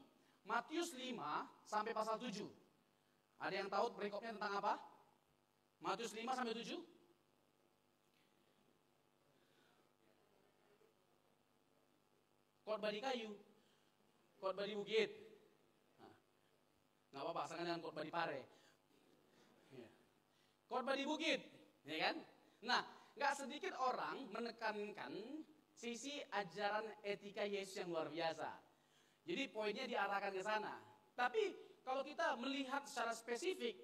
Matius 5 sampai pasal 7. Ada yang tahu perikopnya tentang apa? Matius 5 sampai 7. Khotbah di kayu, khotbah di bukit. Nah, nggak apa-apa, sangat dengan khotbah di pare. Ya. Khotbah di bukit, ya kan? Nah, nggak sedikit orang menekankan sisi ajaran etika Yesus yang luar biasa. Jadi poinnya diarahkan ke sana. Tapi kalau kita melihat secara spesifik,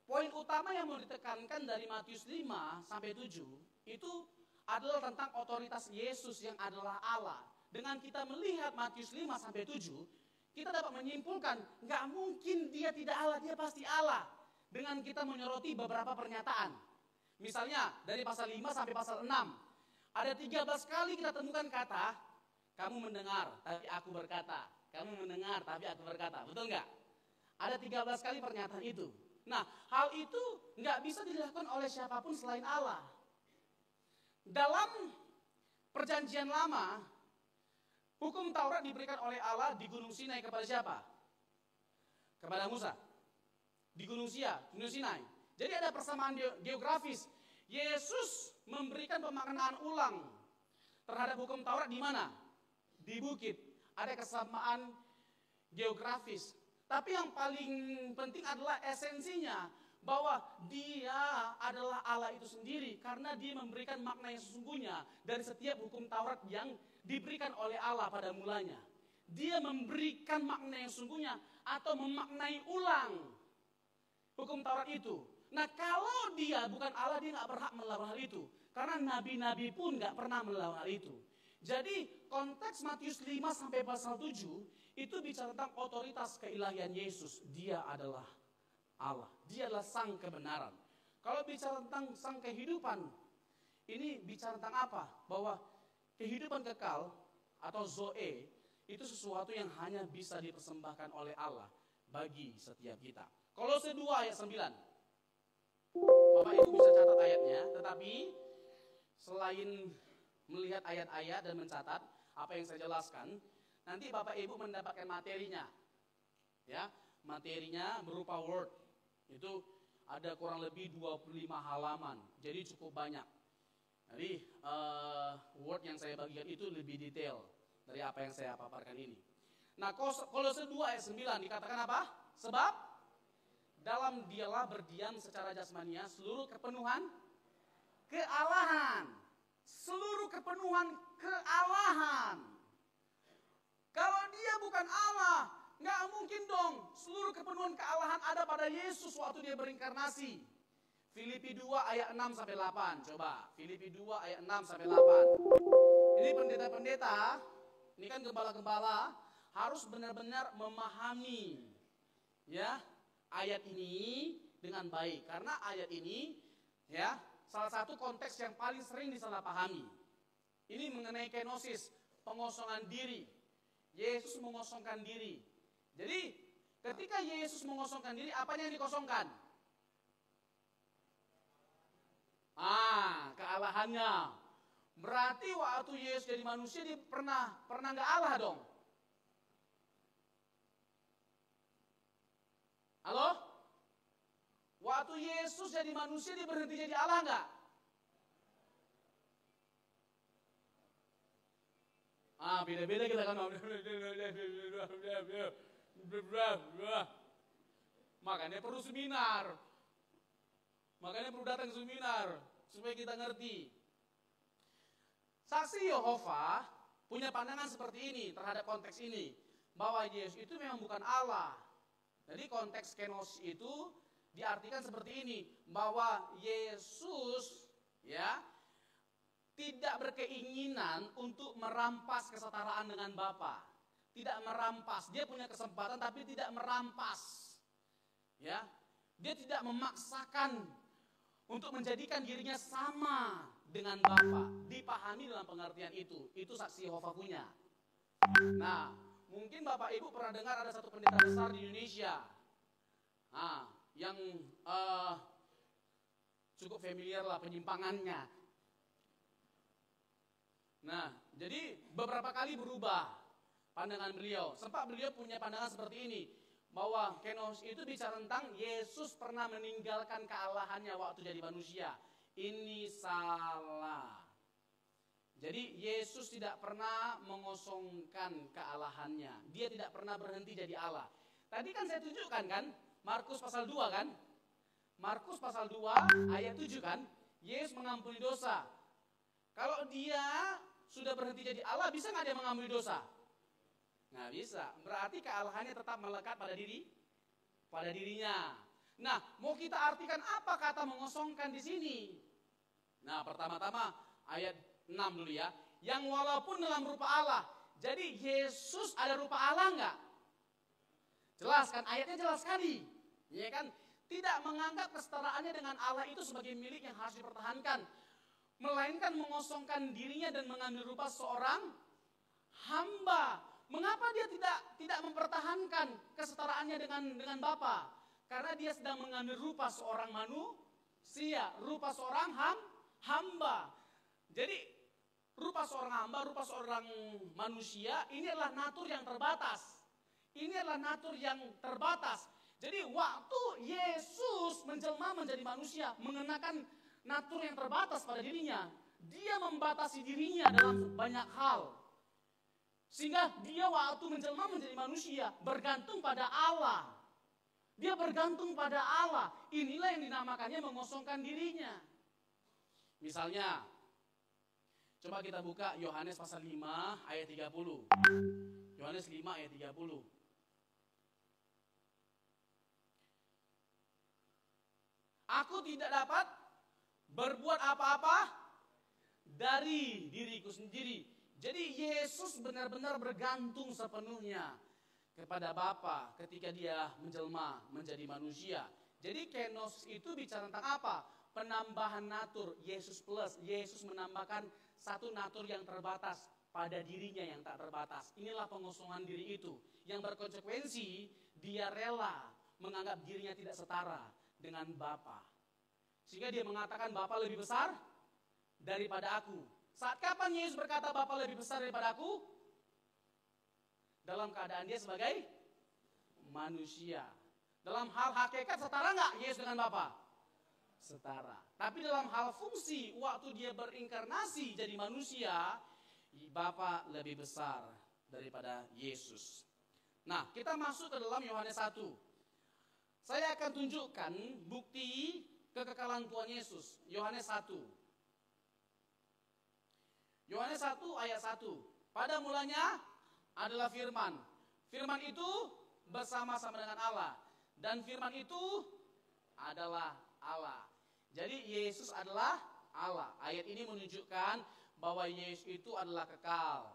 poin utama yang mau ditekankan dari Matius 5 sampai 7 itu adalah tentang otoritas Yesus yang adalah Allah. Dengan kita melihat Matius 5 sampai 7, kita dapat menyimpulkan, nggak mungkin dia tidak Allah, dia pasti Allah. Dengan kita menyoroti beberapa pernyataan. Misalnya dari pasal 5 sampai pasal 6, ada 13 kali kita temukan kata, kamu mendengar tapi aku berkata. Kamu mendengar tapi aku berkata. Betul nggak? Ada 13 kali pernyataan itu. Nah, hal itu nggak bisa dilakukan oleh siapapun selain Allah. Dalam perjanjian lama, hukum Taurat diberikan oleh Allah di Gunung Sinai kepada siapa? Kepada Musa. Di Gunung Sinai. Jadi ada persamaan geografis. Yesus memberikan pemaknaan ulang terhadap hukum Taurat di mana? Di bukit. Ada kesamaan geografis. Tapi yang paling penting adalah esensinya. Bahwa dia adalah Allah itu sendiri. Karena dia memberikan makna yang sesungguhnya dari setiap hukum Taurat yang diberikan oleh Allah pada mulanya. Dia memberikan makna yang sesungguhnya atau memaknai ulang hukum Taurat itu. Nah, kalau dia bukan Allah, dia nggak berhak melakukan hal itu. Karena nabi-nabi pun nggak pernah melakukan hal itu. Jadi konteks Matius 5 sampai pasal 7 itu bicara tentang otoritas keilahian Yesus. Dia adalah Allah. Dia adalah sang kebenaran. Kalau bicara tentang sang kehidupan, ini bicara tentang apa? Bahwa kehidupan kekal atau Zoe itu sesuatu yang hanya bisa dipersembahkan oleh Allah bagi setiap kita. Kolose 2 ayat 9. Bapak Ibu bisa catat ayatnya, tetapi selain melihat ayat-ayat dan mencatat apa yang saya jelaskan, nanti Bapak Ibu mendapatkan materinya. Ya, materinya berupa Word. Itu ada kurang lebih 25 halaman. Jadi cukup banyak. Jadi Word yang saya bagikan itu lebih detail dari apa yang saya paparkan ini. Nah, Kolose 2 ayat 9 dikatakan apa? Sebab dalam dialah berdiam secara jasmania seluruh kepenuhan kealahan. Seluruh kepenuhan kealahan. Kalau dia bukan Allah, nggak mungkin dong seluruh kepenuhan kealahan ada pada Yesus waktu dia berinkarnasi. Filipi 2 ayat 6 sampai 8. Coba, Filipi 2 ayat 6 sampai 8. Ini pendeta-pendeta, ini kan gembala-gembala harus benar-benar memahami ya ayat ini dengan baik. Karena ayat ini ya salah satu konteks yang paling sering disalahpahami. Ini mengenai kenosis, pengosongan diri. Yesus mengosongkan diri. Jadi ketika Yesus mengosongkan diri, apanya yang dikosongkan? Kealahannya. Berarti waktu Yesus jadi manusia dia pernah nggak Allah dong? Halo? Waktu Yesus jadi manusia dia berhenti jadi Allah nggak? Beda-beda kita kan. Makanya perlu seminar. Makanya perlu datang ke seminar supaya kita ngerti. Saksi Yehova punya pandangan seperti ini terhadap konteks ini, bahwa Yesus itu memang bukan Allah. Jadi konteks kenos itu diartikan seperti ini, bahwa Yesus ya tidak berkeinginan untuk merampas kesetaraan dengan Bapa. Tidak merampas, dia punya kesempatan tapi tidak merampas. Ya, dia tidak memaksakan untuk menjadikan dirinya sama dengan Bapa. Dipahami dalam pengertian itu. Itu saksi Yehova punya. Nah, mungkin Bapak Ibu pernah dengar ada satu pendeta besar di Indonesia. Yang cukup familiar lah penyimpangannya. Nah, jadi beberapa kali berubah pandangan beliau. Sempat beliau punya pandangan seperti ini, bahwa kenos itu bicara tentang Yesus pernah meninggalkan kealahannya waktu jadi manusia. Ini salah. Jadi Yesus tidak pernah mengosongkan kealahannya. Dia tidak pernah berhenti jadi Allah. Tadi kan saya tunjukkan kan, Markus pasal 2 kan? Markus pasal 2 ayat 7 kan? Yesus mengampuni dosa. Kalau dia sudah berhenti jadi Allah, bisa nggak dia mengampuni dosa? Nggak bisa. Berarti kealahannya tetap melekat pada dirinya. Nah, mau kita artikan apa kata mengosongkan di sini? Nah, pertama-tama ayat 6 dulu ya. Yang walaupun dalam rupa Allah. Jadi Yesus ada rupa Allah nggak? Jelas kan? Ayatnya jelas sekali. Ya kan? Tidak menganggap kesetaraannya dengan Allah itu sebagai milik yang harus dipertahankan. Melainkan mengosongkan dirinya dan mengambil rupa seorang hamba. Mengapa dia tidak mempertahankan kesetaraannya dengan Bapa? Karena dia sedang mengambil rupa seorang manusia, rupa seorang hamba. Jadi rupa seorang hamba, rupa seorang manusia, ini adalah natur yang terbatas. Ini adalah natur yang terbatas. Jadi waktu Yesus menjelma menjadi manusia, mengenakan natur yang terbatas pada dirinya, dia membatasi dirinya dalam banyak hal. Sehingga dia waktu menjelma menjadi manusia bergantung pada Allah. Dia bergantung pada Allah. Inilah yang dinamakannya mengosongkan dirinya. Misalnya, coba kita buka Yohanes pasal 5 ayat 30. Yohanes 5 ayat 30. Aku tidak dapat berbuat apa-apa dari diriku sendiri. Jadi Yesus benar-benar bergantung sepenuhnya kepada Bapa ketika dia menjelma menjadi manusia. Jadi kenos itu bicara tentang apa? Penambahan natur, Yesus plus. Yesus menambahkan satu natur yang terbatas pada dirinya yang tak terbatas. Inilah pengosongan diri itu. Yang berkonsekuensi dia rela menganggap dirinya tidak setara dengan Bapa. Sehingga dia mengatakan Bapa lebih besar daripada aku. Saat kapan Yesus berkata Bapa lebih besar daripada aku? Dalam keadaan dia sebagai manusia. Dalam hal hakikat setara nggak Yesus dengan Bapa? Setara. Tapi dalam hal fungsi waktu dia berinkarnasi jadi manusia, Bapa lebih besar daripada Yesus. Nah, kita masuk ke dalam Yohanes 1. Saya akan tunjukkan bukti kekekalan Tuhan Yesus. Yohanes 1. Yohanes 1 ayat 1. Pada mulanya adalah firman. Firman itu bersama-sama dengan Allah. Dan firman itu adalah Allah. Jadi Yesus adalah Allah. Ayat ini menunjukkan bahwa Yesus itu adalah kekal.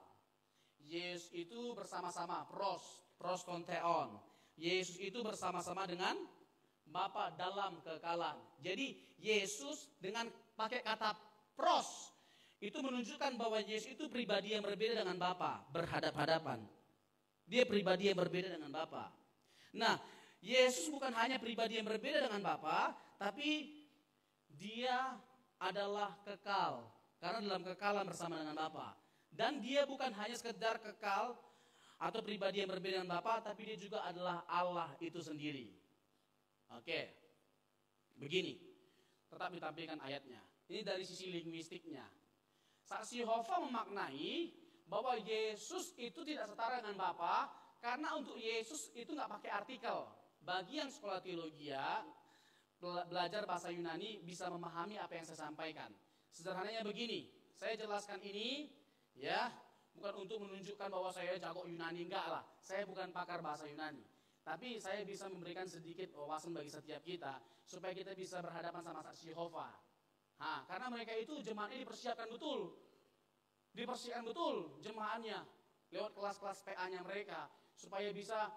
Yesus itu bersama-sama, pros konteon. Yesus itu bersama-sama dengan Bapa dalam kekekalan. Jadi Yesus dengan pakai kata pros, itu menunjukkan bahwa Yesus itu pribadi yang berbeda dengan Bapa, berhadap-hadapan. Dia pribadi yang berbeda dengan Bapa. Nah, Yesus bukan hanya pribadi yang berbeda dengan Bapa, tapi dia adalah kekal. Karena dalam kekalan bersama dengan Bapa. Dan dia bukan hanya sekedar kekal atau pribadi yang berbeda dengan Bapa, tapi dia juga adalah Allah itu sendiri. Oke. Begini. Tetap ditampilkan ayatnya. Ini dari sisi linguistiknya. Saksi Yehova memaknai bahwa Yesus itu tidak setara dengan Bapa, karena untuk Yesus itu nggak pakai artikel. Bagi yang sekolah teologi, belajar bahasa Yunani bisa memahami apa yang saya sampaikan. Sederhananya begini, saya jelaskan ini ya, bukan untuk menunjukkan bahwa saya jago Yunani, enggak lah. Saya bukan pakar bahasa Yunani. Tapi saya bisa memberikan sedikit wawasan bagi setiap kita supaya kita bisa berhadapan sama saksi Yehova. Karena mereka itu jemaatnya dipersiapkan betul. Dipersiapkan betul jemaatnya lewat kelas-kelas PA-nya mereka supaya bisa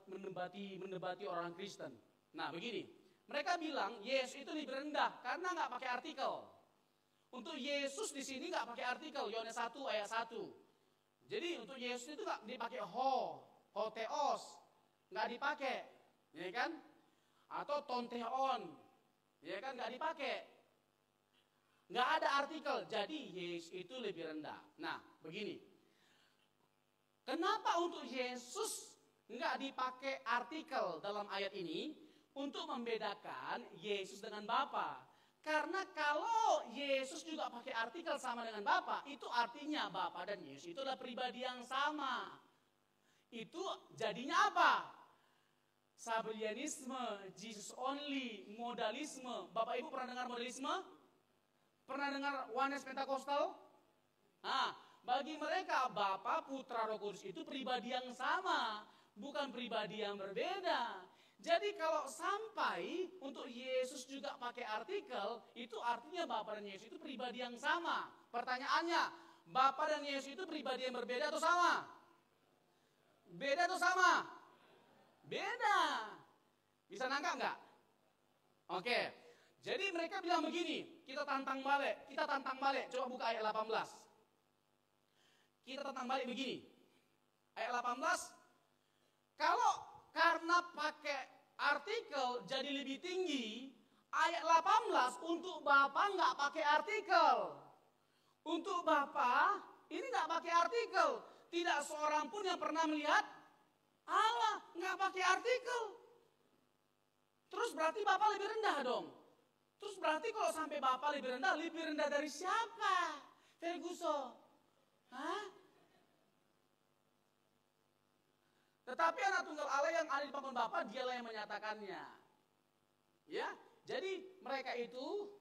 mendebati orang Kristen. Nah, begini. Mereka bilang Yesus itu lebih rendah karena nggak pakai artikel. Untuk Yesus di sini nggak pakai artikel, Yohanes 1 ayat 1. Jadi untuk Yesus itu nggak dipakai hotheos, nggak dipakai, ya kan? Atau tonteon, ya kan, nggak dipakai. Nggak ada artikel, jadi Yesus itu lebih rendah. Nah, begini. Kenapa untuk Yesus nggak dipakai artikel dalam ayat ini? Untuk membedakan Yesus dengan Bapa. Karena kalau Yesus juga pakai artikel sama dengan Bapa, itu artinya Bapa dan Yesus itu adalah pribadi yang sama. Itu jadinya apa? Sabellianisme, Jesus only, modalisme. Bapak Ibu pernah dengar modalisme? Pernah dengar Oneness Pentakostal? Bagi mereka Bapa, Putra, Roh Kudus itu pribadi yang sama, bukan pribadi yang berbeda. Jadi kalau sampai untuk Yesus juga pakai artikel, itu artinya Bapa dan Yesus itu pribadi yang sama. Pertanyaannya, Bapa dan Yesus itu pribadi yang berbeda atau sama? Beda atau sama? Beda. Bisa nangkap nggak? Oke. Jadi mereka bilang begini, kita tantang balik. Coba buka ayat 18. Kita tantang balik begini. Ayat 18. Kalau karena pakai artikel jadi lebih tinggi, ayat 18 untuk Bapa nggak pakai artikel. Untuk Bapa ini nggak pakai artikel. Tidak seorang pun yang pernah melihat Allah, nggak pakai artikel. Terus berarti Bapa lebih rendah dong. Terus berarti kalau sampai Bapa lebih rendah dari siapa? Ferguson. Tetapi anak tunggal Allah yang ada di pangkuan Bapa, dialah yang menyatakannya. Ya, jadi mereka itu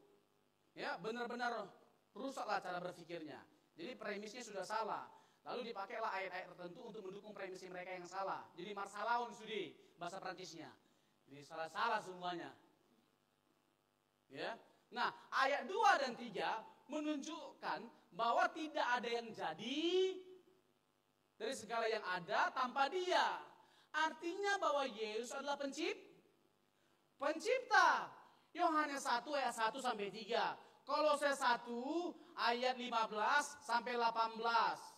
ya benar-benar rusaklah cara berpikirnya. Jadi premisnya sudah salah. Lalu dipakailah ayat-ayat tertentu untuk mendukung premisi mereka yang salah. Jadi marsalaun sudi bahasa Prancisnya. Jadi salah-salah semuanya. Ya. Nah, ayat 2 dan 3 menunjukkan bahwa tidak ada yang jadi dari segala yang ada tanpa Dia. Artinya bahwa Yesus adalah pencipta. Yohanes 1 ayat 1 sampai 3. Kolose 1 ayat 15 sampai 18.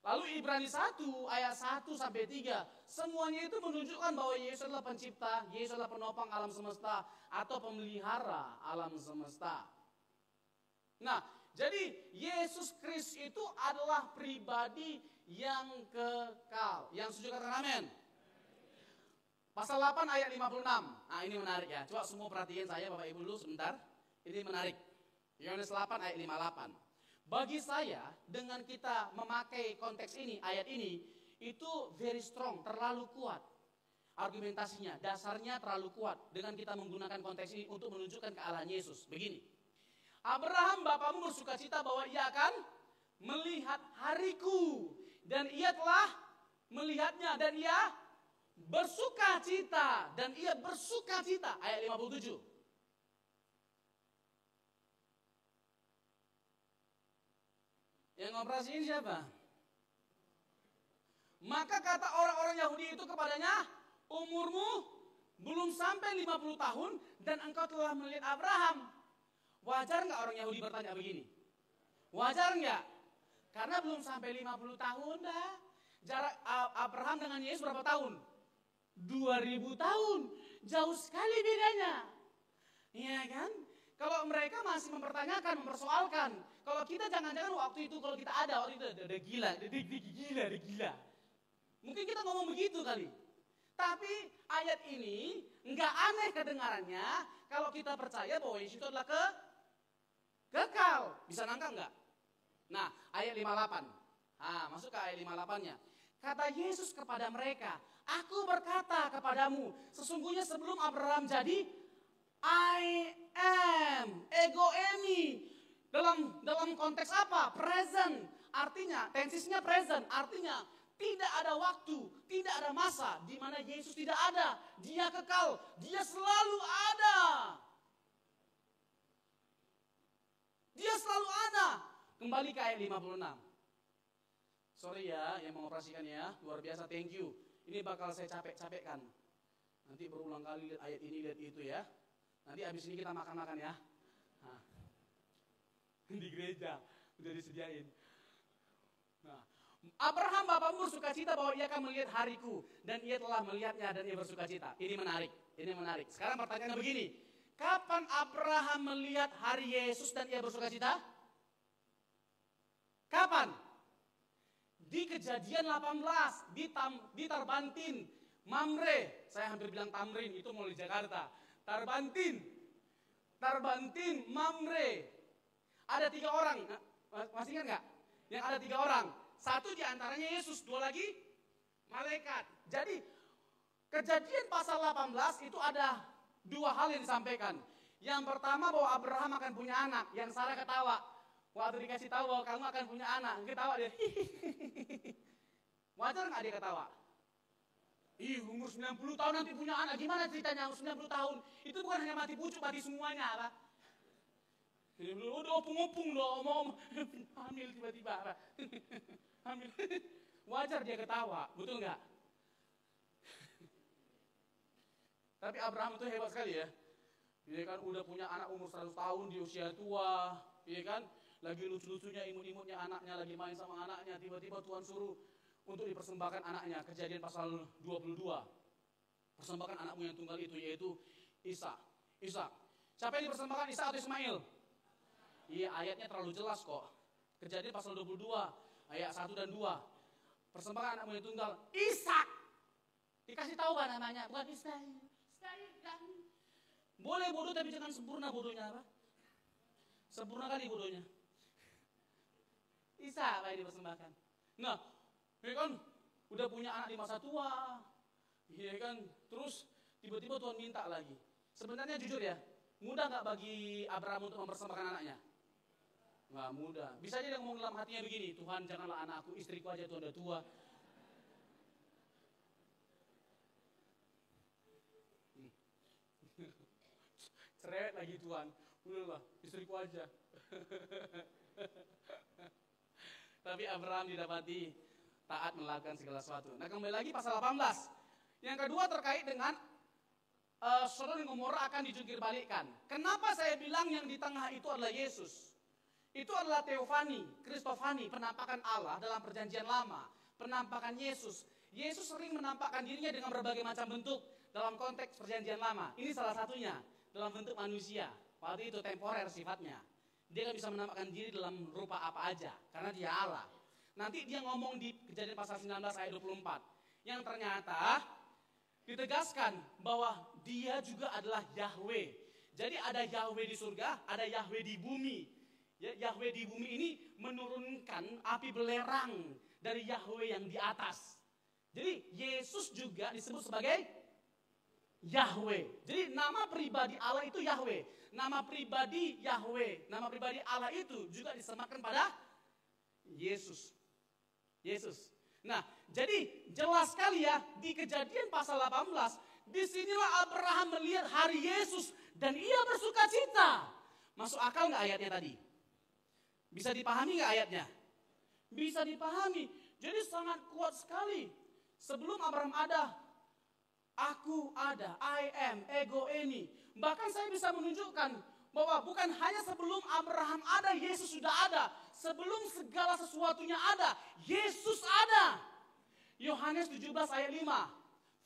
Lalu Ibrani 1 ayat 1 sampai 3. Semuanya itu menunjukkan bahwa Yesus adalah pencipta, Yesus adalah penopang alam semesta atau pemelihara alam semesta. Nah, jadi Yesus Kristus itu adalah pribadi yang kekal. Yang setuju katakan amin. Pasal 8 ayat 56. Nah, ini menarik ya. Coba semua perhatikan saya Bapak Ibu dulu sebentar. Ini menarik. Yohanes 8 ayat 58. Bagi saya, dengan kita memakai konteks ini, ayat ini, itu very strong, terlalu kuat. Argumentasinya, dasarnya terlalu kuat. Dengan kita menggunakan konteks ini untuk menunjukkan kealahan Yesus. Begini. Abraham bapamu bersukacita bahwa ia akan melihat hariku. Dan ia telah melihatnya. Dan ia bersukacita. Dan ia bersukacita. Ayat 57. Yang ngoperasiin siapa? Maka kata orang-orang Yahudi itu kepadanya, umurmu belum sampai 50 tahun dan engkau telah melihat Abraham. Wajar nggak orang Yahudi bertanya begini? Wajar nggak? Karena belum sampai 50 tahun dah. Jarak Abraham dengan Yesus berapa tahun? 2000 tahun. Jauh sekali bedanya. Iya kan? Kalau mereka masih mempertanyakan, mempersoalkan. Kalau kita jangan-jangan waktu itu, kalau kita ada waktu itu, udah gila. Mungkin kita ngomong begitu kali. Tapi ayat ini nggak aneh kedengarannya kalau kita percaya bahwa Yesus itu adalah kekal. Bisa nangkap nggak? Nah, ayat 58. Masuk ke ayat 58-nya. Kata Yesus kepada mereka, aku berkata kepadamu, sesungguhnya sebelum Abraham jadi, I am, ego eimi. Dalam konteks apa? Present. Artinya, tensisnya present. Artinya, tidak ada waktu, tidak ada masa di mana Yesus tidak ada. Dia kekal, dia selalu ada. Dia selalu ada. Kembali ke ayat 56. Sorry ya, yang mengoperasikan ya, luar biasa, thank you. Ini bakal saya capek-capekkan. Nanti berulang kali lihat ayat ini, lihat itu ya. Nanti habis ini kita makan-makan ya. Di gereja udah disediain. Nah, Abraham bapakmu bersukacita bahwa ia akan melihat hariku, dan ia telah melihatnya dan ia bersukacita. Ini menarik. Sekarang pertanyaannya begini, kapan Abraham melihat hari Yesus dan ia bersukacita? Kapan? Di Kejadian 18, di Tarbantin, Mamre. Saya hampir bilang Tamrin, itu mau di Jakarta. Tarbantin, Mamre. Ada 3 orang, masih ingat nggak? Yang ada 3 orang. 1 diantaranya Yesus, 2 lagi malaikat. Jadi Kejadian pasal 18 itu ada 2 hal yang disampaikan. Yang pertama bahwa Abraham akan punya anak, yang Sarah ketawa. Waktu dikasih tahu bahwa kamu akan punya anak, ketawa dia. Wajar nggak dia ketawa? Umur 90 tahun nanti punya anak, gimana ceritanya umur 90 tahun? Itu bukan hanya mati pucuk, mati semuanya, apa? Udah opung-opung dong, mau hamil tiba-tiba, apa? Hamil. Wajar dia ketawa, betul nggak? Tapi Abraham itu hebat sekali ya. Dia kan udah punya anak umur 100 tahun di usia tua, iya kan? Lagi lucu-lucunya, imut-imutnya anaknya, lagi main sama anaknya, tiba-tiba Tuhan suruh untuk dipersembahkan anaknya. Kejadian pasal 22. Persembahkan anakmu yang tunggal itu, yaitu Ishak. Siapa yang dipersembahkan, Ishak atau Ismail? Iya, ayatnya terlalu jelas kok. Kejadian pasal 22, ayat 1 dan 2. Persembahkan anakmu yang tunggal, Ishak. Dikasih tahu kan namanya, bukan Ismail. Boleh bodoh tapi jangan sempurna bodohnya, apa? Sempurna kali bodohnya. Ishak apa yang dipersembahkan. Nah, ya kan, udah punya anak di masa tua, ya kan, terus tiba-tiba Tuhan minta lagi. Sebenarnya jujur ya, mudah nggak bagi Abraham untuk mempersembahkan anaknya? Nggak mudah. Bisa aja dia ngomong dalam hatinya begini, Tuhan janganlah anakku, istriku aja Tuhan udah tua. Cerewet lagi Tuhan, udahlah istriku aja. Tapi Abraham didapati taat melakukan segala sesuatu. Nah, kembali lagi pasal 18. Yang kedua terkait dengan Sodom dan Gomora akan dijungkir balikkan. Kenapa saya bilang yang di tengah itu adalah Yesus? Itu adalah teofani, kristofani, penampakan Allah dalam perjanjian lama. Penampakan Yesus. Yesus sering menampakkan dirinya dengan berbagai macam bentuk dalam konteks perjanjian lama. Ini salah satunya dalam bentuk manusia. Waktu itu temporer sifatnya. Dia kan bisa menampakkan diri dalam rupa apa aja, karena dia Allah. Nanti dia ngomong di Kejadian pasal 19 ayat 24, yang ternyata ditegaskan bahwa dia juga adalah Yahweh. Jadi ada Yahweh di surga, ada Yahweh di bumi. Ya, Yahweh di bumi ini menurunkan api belerang dari Yahweh yang di atas. Jadi Yesus juga disebut sebagai Yahweh. Jadi nama pribadi Allah itu Yahweh. Nama pribadi Yahweh, nama pribadi Allah itu juga disematkan pada Yesus. Nah, jadi jelas sekali ya di Kejadian pasal 18, disinilah Abraham melihat hari Yesus dan ia bersukacita. Masuk akal nggak ayatnya tadi? Bisa dipahami nggak ayatnya? Bisa dipahami. Jadi sangat kuat sekali. Sebelum Abraham ada, aku ada, I am, ego eimi. Bahkan saya bisa menunjukkan bahwa bukan hanya sebelum Abraham ada, Yesus sudah ada. Sebelum segala sesuatunya ada, Yesus ada. Yohanes 17 ayat 5.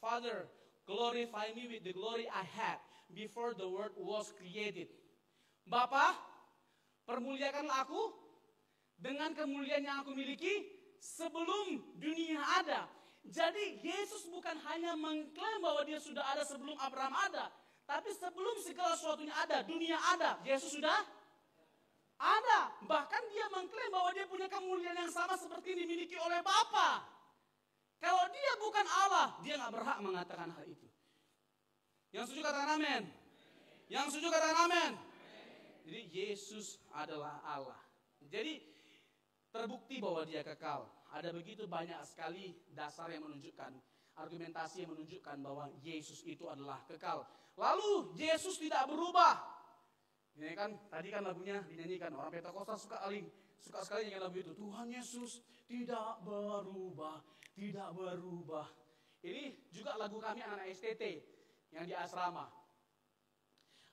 Father, glorify me with the glory I had before the world was created. Bapa, permuliakanlah aku dengan kemuliaan yang aku miliki sebelum dunia ada. Jadi Yesus bukan hanya mengklaim bahwa dia sudah ada sebelum Abraham ada, tapi sebelum segala sesuatunya ada, dunia ada, Yesus sudah ada. Bahkan dia mengklaim bahwa dia punya kemuliaan yang sama seperti yang dimiliki oleh Bapa. Kalau dia bukan Allah, dia nggak berhak mengatakan hal itu. Yang setuju katakan amin. Yang setuju katakan amin. Jadi Yesus adalah Allah. Jadi terbukti bahwa dia kekal. Ada begitu banyak sekali dasar yang menunjukkan, argumentasi yang menunjukkan bahwa Yesus itu adalah kekal. Lalu Yesus tidak berubah. Ini kan tadi kan lagunya dinyanyikan, orang Pentakosta suka sekali nyanyi lagu itu. Tuhan Yesus tidak berubah, tidak berubah. Ini juga lagu kami anak STT yang di asrama.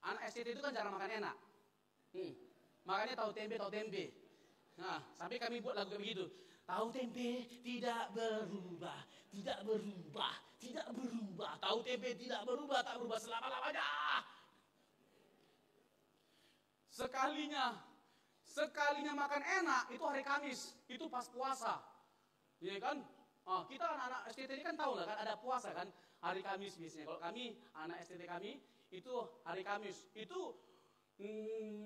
Anak STT itu kan jarang makan enak. Makanya tahu tempe. Nah, sampai kami buat lagu kayak begitu. Tahu tempe tidak berubah, tidak berubah, tidak berubah. Tahu tempe tidak berubah, tak berubah selama-lamanya. Sekalinya makan enak itu hari Kamis, itu pas puasa. Iya kan? Kita anak STT ini kan tahu lah kan ada puasa kan hari Kamis biasanya. Kalau kami anak STT kami itu hari Kamis itu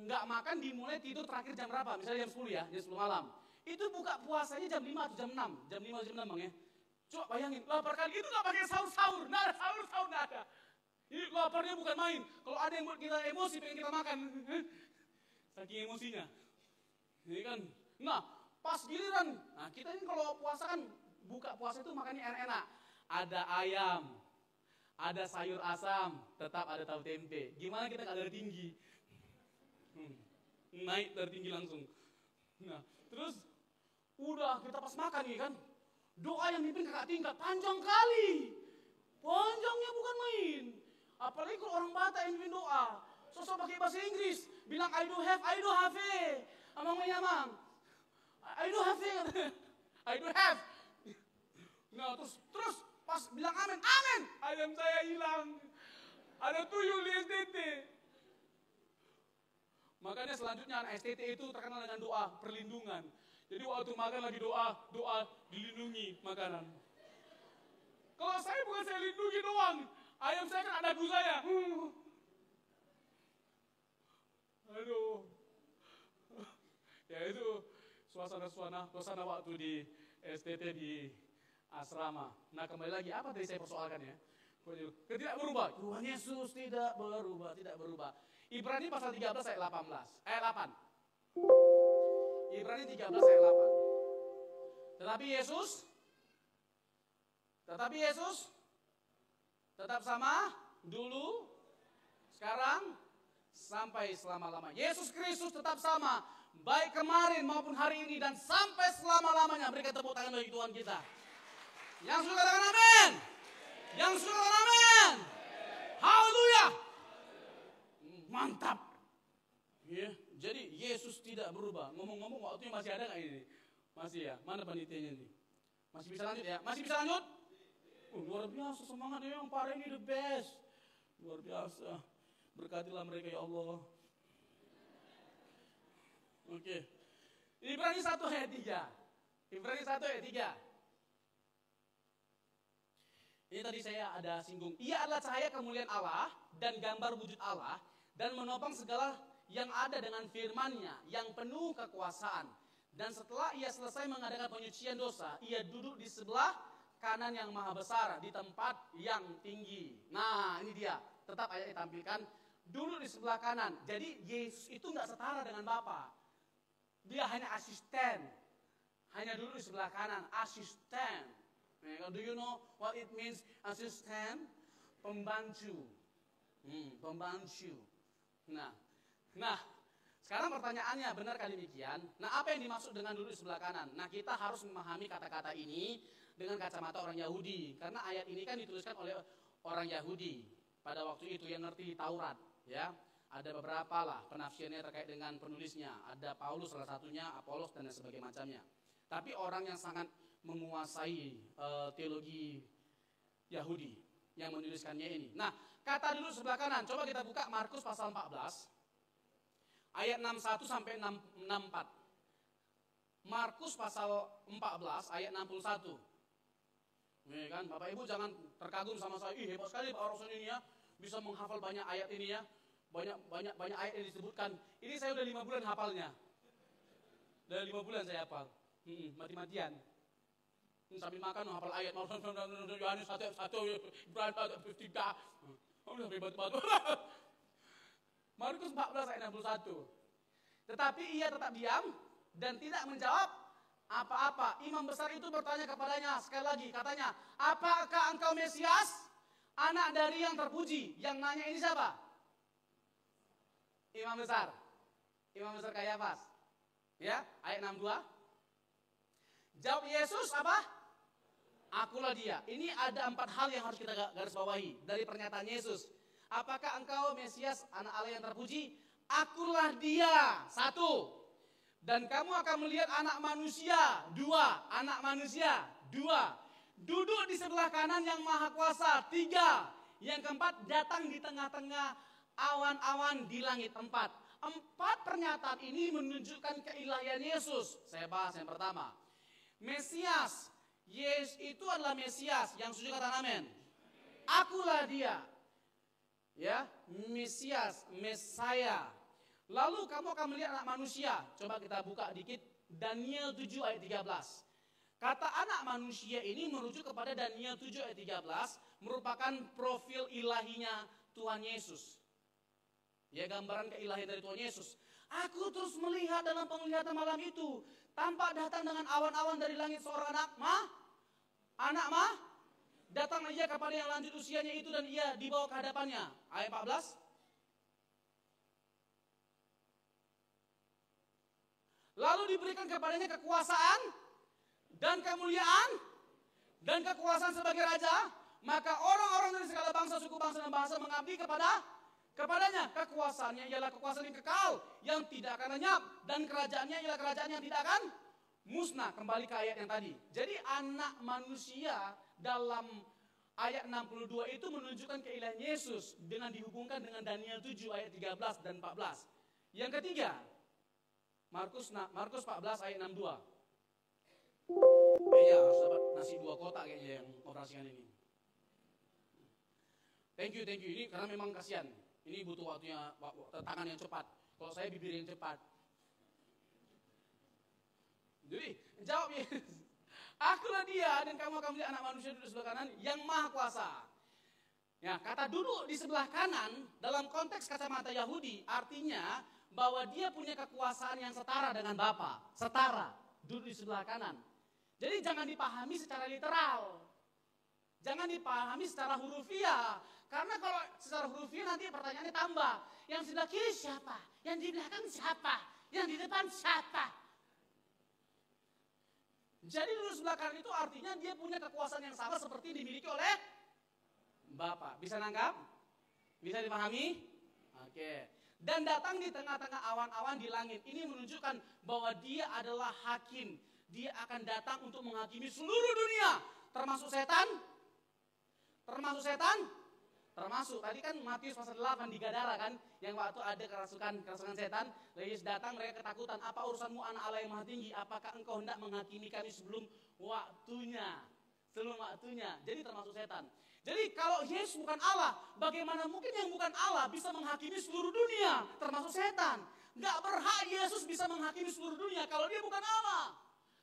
nggak makan dimulai tidur terakhir jam berapa? Misalnya jam 10 ya, jam 10 malam. Itu buka puasanya jam 5 atau jam 6. Jam 5 atau jam 6 Bang ya. Coba bayangin, lapar kali itu gak pakai sahur-sahur. Nggak ada sahur-sahur, nggak ada. Ini laparnya bukan main. Kalau ada yang buat kita emosi, pengen kita makan. Saking emosinya. Ini kan. Nah, pas giliran. Nah, kita ini kalau puasa kan, buka puasa itu makannya enak-enak. Ada ayam. Ada sayur asam. Tetap ada tahu tempe. Gimana kita gak dari tinggi? Naik dari tinggi langsung. Nah, terus udah kita pas makan nih kan, doa yang dipimpin kakak tingkat panjang kali, panjangnya bukan main. Apalagi kalau orang Batak yang mimpin doa, sosok pakai bahasa Inggris, bilang I do have, amang menyamang, I do have. Nah terus pas bilang amin, ayam saya hilang, ada tuyul di STT. Makanya selanjutnya anak STT itu terkenal dengan doa perlindungan. Jadi waktu makan lagi doa dilindungi makanan. Kalau saya bukan saya lindungi doang, ayam saya kan ada dagu saya. Aduh. Ya itu suasana waktu di STT di asrama. Nah kembali lagi apa tadi saya persoalkan ya? Tidak berubah. Tuhan Yesus tidak berubah. Ibrani pasal 13 ayat 8. Ibrani 13 ayat 8. Tetapi Yesus tetap sama dulu, sekarang, sampai selama-lamanya. Yesus Kristus tetap sama, baik kemarin maupun hari ini dan sampai selama-lamanya. Berikan tepuk tangan bagi Tuhan kita. Yang suka katakan amin. Yang suka katakan amin. Haleluya. Mantap. Ya, jadi Yesus tidak berubah. Ngomong-ngomong waktunya masih ada nggak ini? Masih ya. Mana panitianya ini? Masih bisa lanjut ya? Masih bisa lanjut? Luar biasa semangatnya yang parah ini the best. Luar biasa. Berkatilah mereka ya Allah. Oke. Ibrani 1 ayat 3. Ibrani 1 ayat 3. Ini tadi saya ada singgung. Ia adalah cahaya kemuliaan Allah dan gambar wujud Allah dan menopang segala yang ada dengan firman-Nya yang penuh kekuasaan. Dan setelah ia selesai mengadakan penyucian dosa, ia duduk di sebelah kanan yang maha besar di tempat yang tinggi. Nah, ini dia. Tetap ayat ditampilkan, duduk di sebelah kanan. Jadi Yesus itu nggak setara dengan Bapa. Dia hanya asisten. Hanya duduk di sebelah kanan, asisten. Do you know what it means asisten? Pembantu. Pembantu. Nah, sekarang pertanyaannya benar kali demikian. Nah, apa yang dimaksud dengan duduk di sebelah kanan? Nah, kita harus memahami kata-kata ini dengan kacamata orang Yahudi. Karena ayat ini kan dituliskan oleh orang Yahudi pada waktu itu yang ngerti Taurat, ya. Ada beberapa lah penafsirannya terkait dengan penulisnya. Ada Paulus salah satunya, Apolos dan sebagainya macamnya. Tapi orang yang sangat menguasai teologi Yahudi yang menuliskannya ini. Nah, kata dulu sebelah kanan. Coba kita buka Markus pasal 14 ayat 61 sampai 64. Markus pasal 14 ayat 61. Nih kan, Bapak Ibu jangan terkagum sama saya. Ih, hebat sekali Pak Orson ini ya, bisa menghafal banyak ayat ini ya. Banyak ayat yang disebutkan. Ini saya udah 5 bulan hafalnya. Udah 5 bulan saya hafal. Mati-matian. Sambil makan hafal ayat. Yohanes 1, Ibrani 3. Udah hebat-hebat. Markus 14 ayat 61. Tetapi ia tetap diam dan tidak menjawab apa-apa. Imam besar itu bertanya kepadanya sekali lagi, katanya, apakah engkau Mesias, anak dari yang terpuji? Yang nanya ini siapa? Imam besar Kayafas. Ya, ayat 62. Jawab Yesus apa? Akulah dia. Ini ada 4 hal yang harus kita garis bawahi dari pernyataan Yesus. Apakah engkau Mesias, anak Allah yang terpuji? Akulah dia. 1. Dan kamu akan melihat anak manusia. 2. Anak manusia. 2. Duduk di sebelah kanan yang maha kuasa. 3. Yang keempat, datang di tengah-tengah awan-awan di langit. 4 pernyataan ini menunjukkan keilahian Yesus. Saya bahas yang pertama. Mesias. Yesus itu adalah Mesias. Yang setuju kata amin. Akulah dia. Ya, Mesias, Mesaya. Lalu kamu akan melihat anak manusia. Coba kita buka dikit Daniel 7 ayat 13. Kata anak manusia ini merujuk kepada Daniel 7 ayat 13, merupakan profil ilahinya Tuhan Yesus. Ya, gambaran keilahian dari Tuhan Yesus. Aku terus melihat dalam penglihatan malam itu, tampak datang dengan awan-awan dari langit seorang anak mah. Datanglah ia kepada yang lanjut usianya itu dan ia dibawa ke hadapannya. Ayat 14. Lalu diberikan kepadanya kekuasaan dan kemuliaan dan kekuasaan sebagai raja. Maka orang-orang dari segala bangsa, suku, bangsa, dan bahasa mengabdi kepadanya. Kekuasaannya ialah kekuasaan yang kekal, yang tidak akan lenyap. Dan kerajaannya ialah kerajaan yang tidak akan musnah. Kembali ke ayat yang tadi. Jadi anak manusia dalam ayat 62 itu menunjukkan keilahian Yesus dengan dihubungkan dengan Daniel 7 ayat 13 dan 14. Yang ketiga, Markus 14 ayat 62. Kayaknya harus dapat nasi 2 kotak kayaknya yang operasikan ini. Thank you. Ini karena memang kasihan. Ini butuh waktunya, tangan yang cepat. Kalau saya bibir yang cepat. Jadi jawab Yesus. Akulah dia dan kamu akan melihat anak manusia duduk di sebelah kanan yang maha kuasa. Ya, kata duduk di sebelah kanan dalam konteks kacamata Yahudi artinya bahwa dia punya kekuasaan yang setara dengan Bapa. Setara, duduk di sebelah kanan. Jadi jangan dipahami secara literal. Jangan dipahami secara hurufiah. Karena kalau secara hurufiah nanti pertanyaannya tambah. Yang di sebelah kiri siapa? Yang di belakang siapa? Yang di depan siapa? Jadi duduk sebelah kanan itu artinya dia punya kekuasaan yang sama seperti dimiliki oleh Bapa. Bisa nangkap? Bisa dipahami? Oke. Dan datang di tengah-tengah awan-awan di langit. Ini menunjukkan bahwa dia adalah hakim. Dia akan datang untuk menghakimi seluruh dunia. Termasuk setan? Termasuk setan? Termasuk. Tadi kan Matius pasal 8 di Gadara kan. Yang waktu ada kerasukan setan. Yesus datang, mereka ketakutan. Apa urusanmu anak Allah yang maha tinggi? Apakah engkau hendak menghakimi kami sebelum waktunya? Sebelum waktunya. Jadi termasuk setan. Jadi kalau Yesus bukan Allah, bagaimana mungkin yang bukan Allah bisa menghakimi seluruh dunia, termasuk setan? Gak berhak Yesus bisa menghakimi seluruh dunia kalau dia bukan Allah.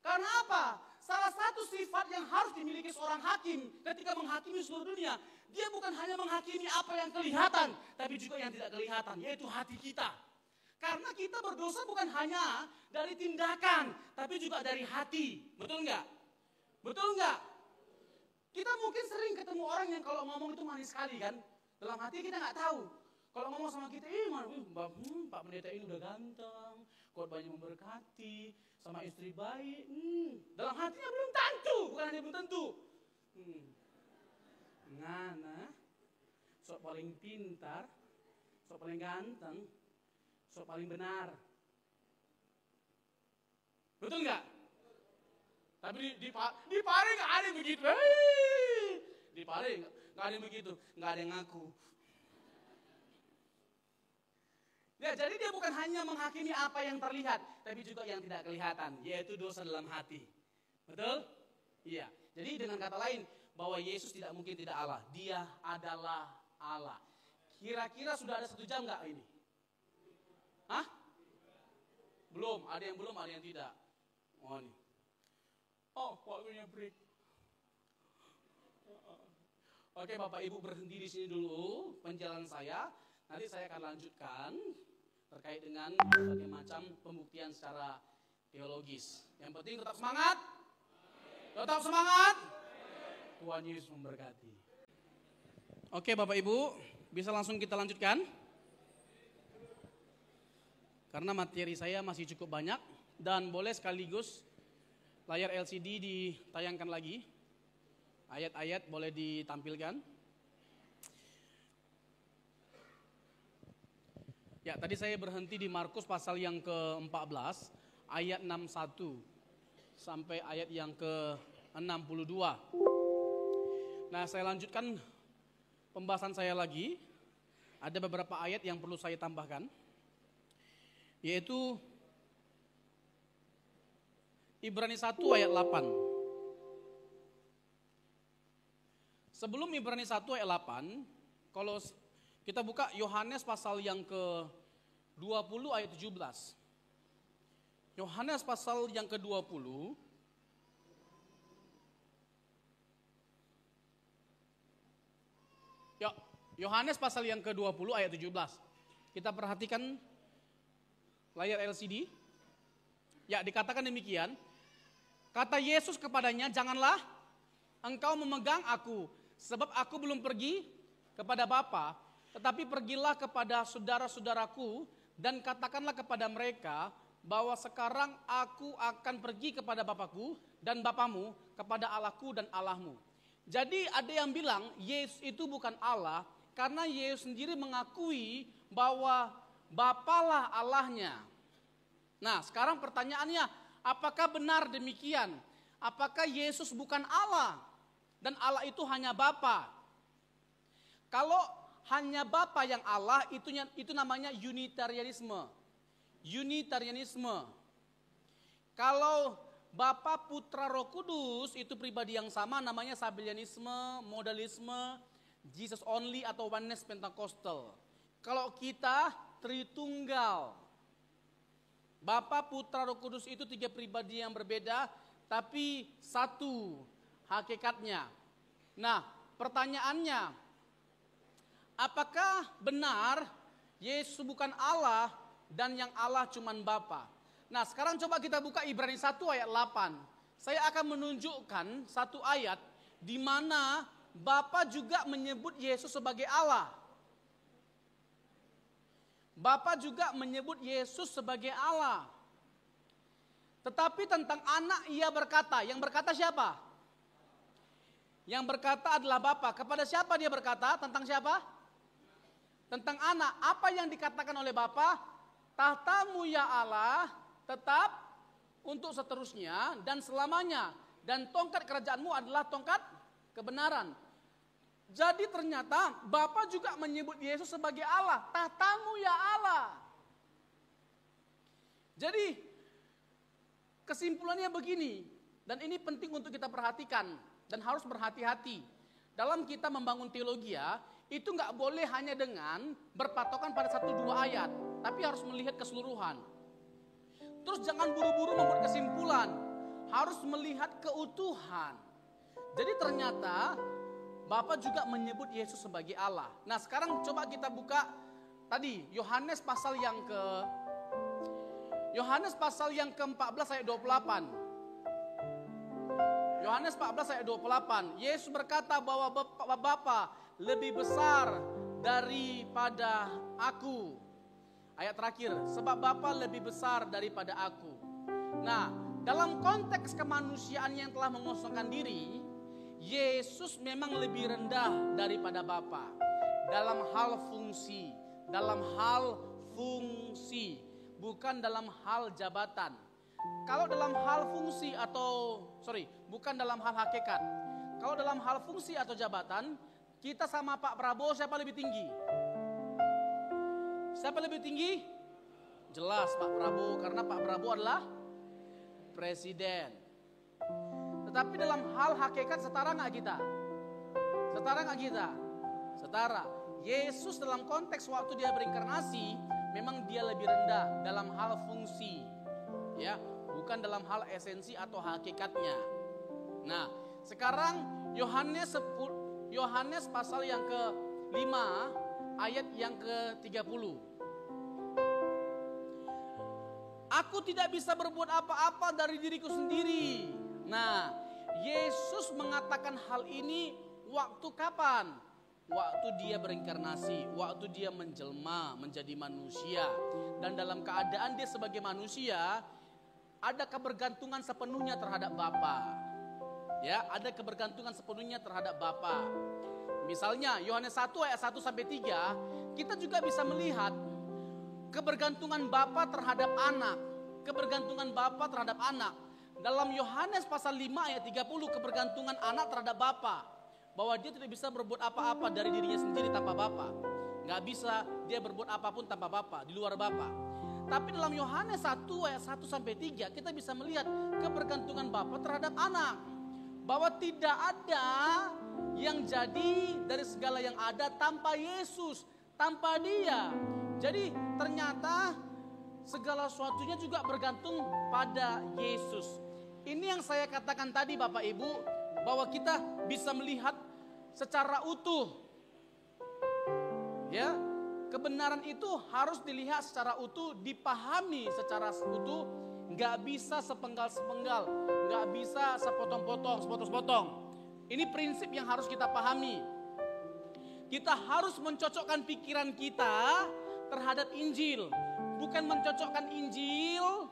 Karena apa? Salah satu sifat yang harus dimiliki seorang hakim ketika menghakimi seluruh dunia, dia bukan hanya menghakimi apa yang kelihatan, tapi juga yang tidak kelihatan, yaitu hati kita. Karena kita berdosa bukan hanya dari tindakan, tapi juga dari hati. Betul nggak? Betul nggak? Kita mungkin sering ketemu orang yang kalau ngomong itu manis sekali kan. Dalam hati kita nggak tahu. Kalau ngomong sama kita, Pak Pendeta ini udah ganteng, khotbahnya memberkati, sama istri baik. Dalam hatinya belum tentu, bukan hanya belum tentu. Ngana, sok paling pintar, sok paling ganteng, sok paling benar. Betul nggak? Tapi di Pare nggak ada yang begitu. Di Pare nggak ada yang begitu, nggak ada yang ngaku. Ya, jadi dia bukan hanya menghakimi apa yang terlihat, tapi juga yang tidak kelihatan, yaitu dosa dalam hati. Betul? Iya. Jadi dengan kata lain, bahwa Yesus tidak mungkin tidak Allah. Dia adalah Allah. Kira-kira sudah ada 1 jam nggak ini? Hah? Belum. Ada yang belum, ada yang tidak. Oh ini. Oh, waktunya break. Oke, Bapak Ibu berhenti di sini dulu penjelasan saya. Nanti saya akan lanjutkan terkait dengan berbagai macam pembuktian secara teologis. Yang penting tetap semangat. Tetap semangat. Tuhan Yesus memberkati. Oke, Bapak Ibu, bisa langsung kita lanjutkan? Karena materi saya masih cukup banyak dan boleh sekaligus layar LCD ditayangkan lagi. Ayat-ayat boleh ditampilkan. Ya, tadi saya berhenti di Markus pasal yang ke-14, ayat 61 sampai ayat yang ke-62. Nah, saya lanjutkan pembahasan saya lagi. Ada beberapa ayat yang perlu saya tambahkan, yaitu Ibrani 1 ayat 8. Sebelum Ibrani 1 ayat 8, kalau kita buka Yohanes pasal yang ke-20 ayat 17. Yohanes pasal yang ke-20. Yohanes pasal yang ke-20 ayat 17. Kita perhatikan layar LCD. Ya, dikatakan demikian. Kata Yesus kepadanya, "Janganlah engkau memegang aku, sebab aku belum pergi kepada Bapa. Tetapi pergilah kepada saudara-saudaraku dan katakanlah kepada mereka bahwa sekarang aku akan pergi kepada Bapakku dan Bapamu, kepada Allahku dan Allahmu." Jadi ada yang bilang Yesus itu bukan Allah karena Yesus sendiri mengakui bahwa Bapalah Allahnya. Nah, sekarang pertanyaannya, apakah benar demikian? Apakah Yesus bukan Allah dan Allah itu hanya Bapa? Kalau hanya Bapa yang Allah, itu namanya Unitarianisme. Unitarianisme. Kalau Bapa, Putra, Roh Kudus itu pribadi yang sama, namanya Sabellianisme, Modalisme, Jesus Only atau Oneness Pentecostal. Kalau kita Tritunggal. Bapa, Putra, Roh Kudus itu 3 pribadi yang berbeda, tapi satu hakikatnya. Nah, pertanyaannya, apakah benar Yesus bukan Allah dan yang Allah cuman Bapa? Nah, sekarang coba kita buka Ibrani 1 ayat 8. Saya akan menunjukkan satu ayat di mana Bapa juga menyebut Yesus sebagai Allah. Bapa juga menyebut Yesus sebagai Allah. Tetapi tentang anak ia berkata, yang berkata siapa? Yang berkata adalah Bapa. Kepada siapa dia berkata? Tentang siapa? Tentang anak. Apa yang dikatakan oleh Bapa? Tahtamu ya Allah tetap untuk seterusnya dan selamanya. Dan tongkat kerajaanmu adalah tongkat kebenaran. Jadi ternyata Bapa juga menyebut Yesus sebagai Allah. Tahtamu ya Allah. Jadi kesimpulannya begini. Dan ini penting untuk kita perhatikan. Dan harus berhati-hati. Dalam kita membangun teologi ya, itu gak boleh hanya dengan berpatokan pada 1-2 ayat. Tapi harus melihat keseluruhan. Terus jangan buru-buru membuat kesimpulan. Harus melihat keutuhan. Jadi ternyata Bapa juga menyebut Yesus sebagai Allah. Nah, sekarang coba kita buka tadi Yohanes pasal yang ke-14 ayat 28. Yohanes 14 ayat 28. Yesus berkata bahwa Bapa lebih besar daripada aku. Ayat terakhir, sebab Bapa lebih besar daripada aku. Nah, dalam konteks kemanusiaan yang telah mengosongkan diri, Yesus memang lebih rendah daripada Bapa dalam hal fungsi, dalam hal fungsi, bukan dalam hal jabatan. Kalau dalam hal fungsi bukan dalam hal hakikat. Kalau dalam hal fungsi atau jabatan, kita sama Pak Prabowo siapa lebih tinggi? Siapa lebih tinggi? Jelas Pak Prabowo, karena Pak Prabowo adalah presiden. Tetapi dalam hal hakikat setara nggak kita? Setara nggak kita? Setara. Yesus dalam konteks waktu dia berinkarnasi, memang dia lebih rendah dalam hal fungsi, ya, bukan dalam hal esensi atau hakikatnya. Nah, sekarang Yohanes pasal yang ke-5 ayat yang ke-30. Aku tidak bisa berbuat apa-apa dari diriku sendiri. Nah, Yesus mengatakan hal ini waktu kapan? Waktu dia berinkarnasi, waktu dia menjelma menjadi manusia. Dan dalam keadaan dia sebagai manusia, ada kebergantungan sepenuhnya terhadap Bapa. Ya, ada kebergantungan sepenuhnya terhadap Bapa. Misalnya Yohanes 1 ayat 1 sampai 3, kita juga bisa melihat kebergantungan Bapa terhadap anak. Kebergantungan Bapa terhadap anak. Dalam Yohanes pasal 5 ayat 30, kebergantungan anak terhadap Bapa. Bahwa dia tidak bisa berbuat apa-apa dari dirinya sendiri tanpa Bapa. Gak bisa dia berbuat apapun tanpa Bapa, di luar Bapa. Tapi dalam Yohanes 1 ayat 1 sampai 3, kita bisa melihat kebergantungan Bapa terhadap anak. Bahwa tidak ada yang jadi dari segala yang ada tanpa Yesus, tanpa dia. Jadi ternyata segala sesuatunya juga bergantung pada Yesus. Ini yang saya katakan tadi Bapak Ibu, bahwa kita bisa melihat secara utuh. Ya, kebenaran itu harus dilihat secara utuh, dipahami secara utuh, nggak bisa sepenggal-sepenggal, nggak bisa sepotong-potong, sepotong-potong. Ini prinsip yang harus kita pahami. Kita harus mencocokkan pikiran kita terhadap Injil, bukan mencocokkan Injil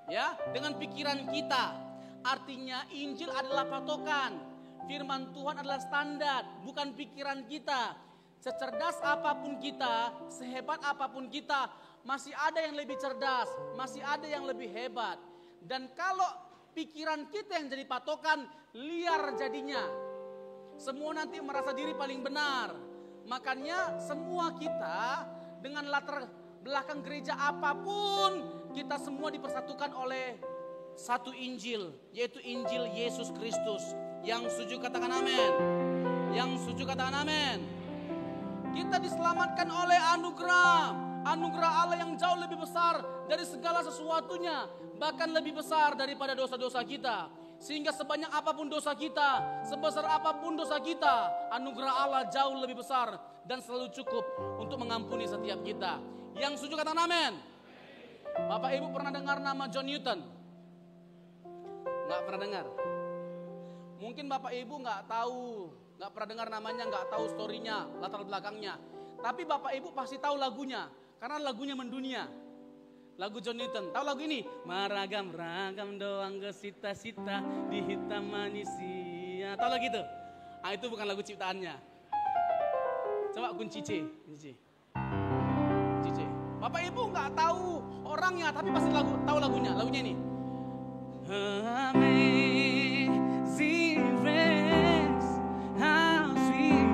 ya dengan pikiran kita. Artinya Injil adalah patokan, firman Tuhan adalah standar, bukan pikiran kita. Secerdas apapun kita, sehebat apapun kita, masih ada yang lebih cerdas, masih ada yang lebih hebat. Dan kalau pikiran kita yang jadi patokan, liar jadinya. Semua nanti merasa diri paling benar. Makanya semua kita dengan latar belakang gereja apapun, kita semua dipersatukan oleh satu Injil, yaitu Injil Yesus Kristus. Yang setuju katakan amin. Yang setuju katakan amin. Kita diselamatkan oleh anugerah Allah yang jauh lebih besar dari segala sesuatunya, bahkan lebih besar daripada dosa-dosa kita. Sehingga sebanyak apapun dosa kita, sebesar apapun dosa kita, anugerah Allah jauh lebih besar dan selalu cukup untuk mengampuni setiap kita. Yang setuju katakan amin. Bapak Ibu pernah dengar nama John Newton? Nggak pernah dengar. Mungkin Bapak Ibu nggak tahu, nggak pernah dengar namanya, nggak tahu storynya, latar belakangnya. Tapi Bapak Ibu pasti tahu lagunya, karena lagunya mendunia. Lagu John Newton, tahu lagu ini? Meragam-ragam doang gesita-sita di hitam manusia. Tahu lagu itu? Ah, itu bukan lagu ciptaannya. Coba kunci C. Bapak Ibu nggak tahu orangnya, tapi pasti tahu lagunya. Lagunya ini. Amazing grace, how sweet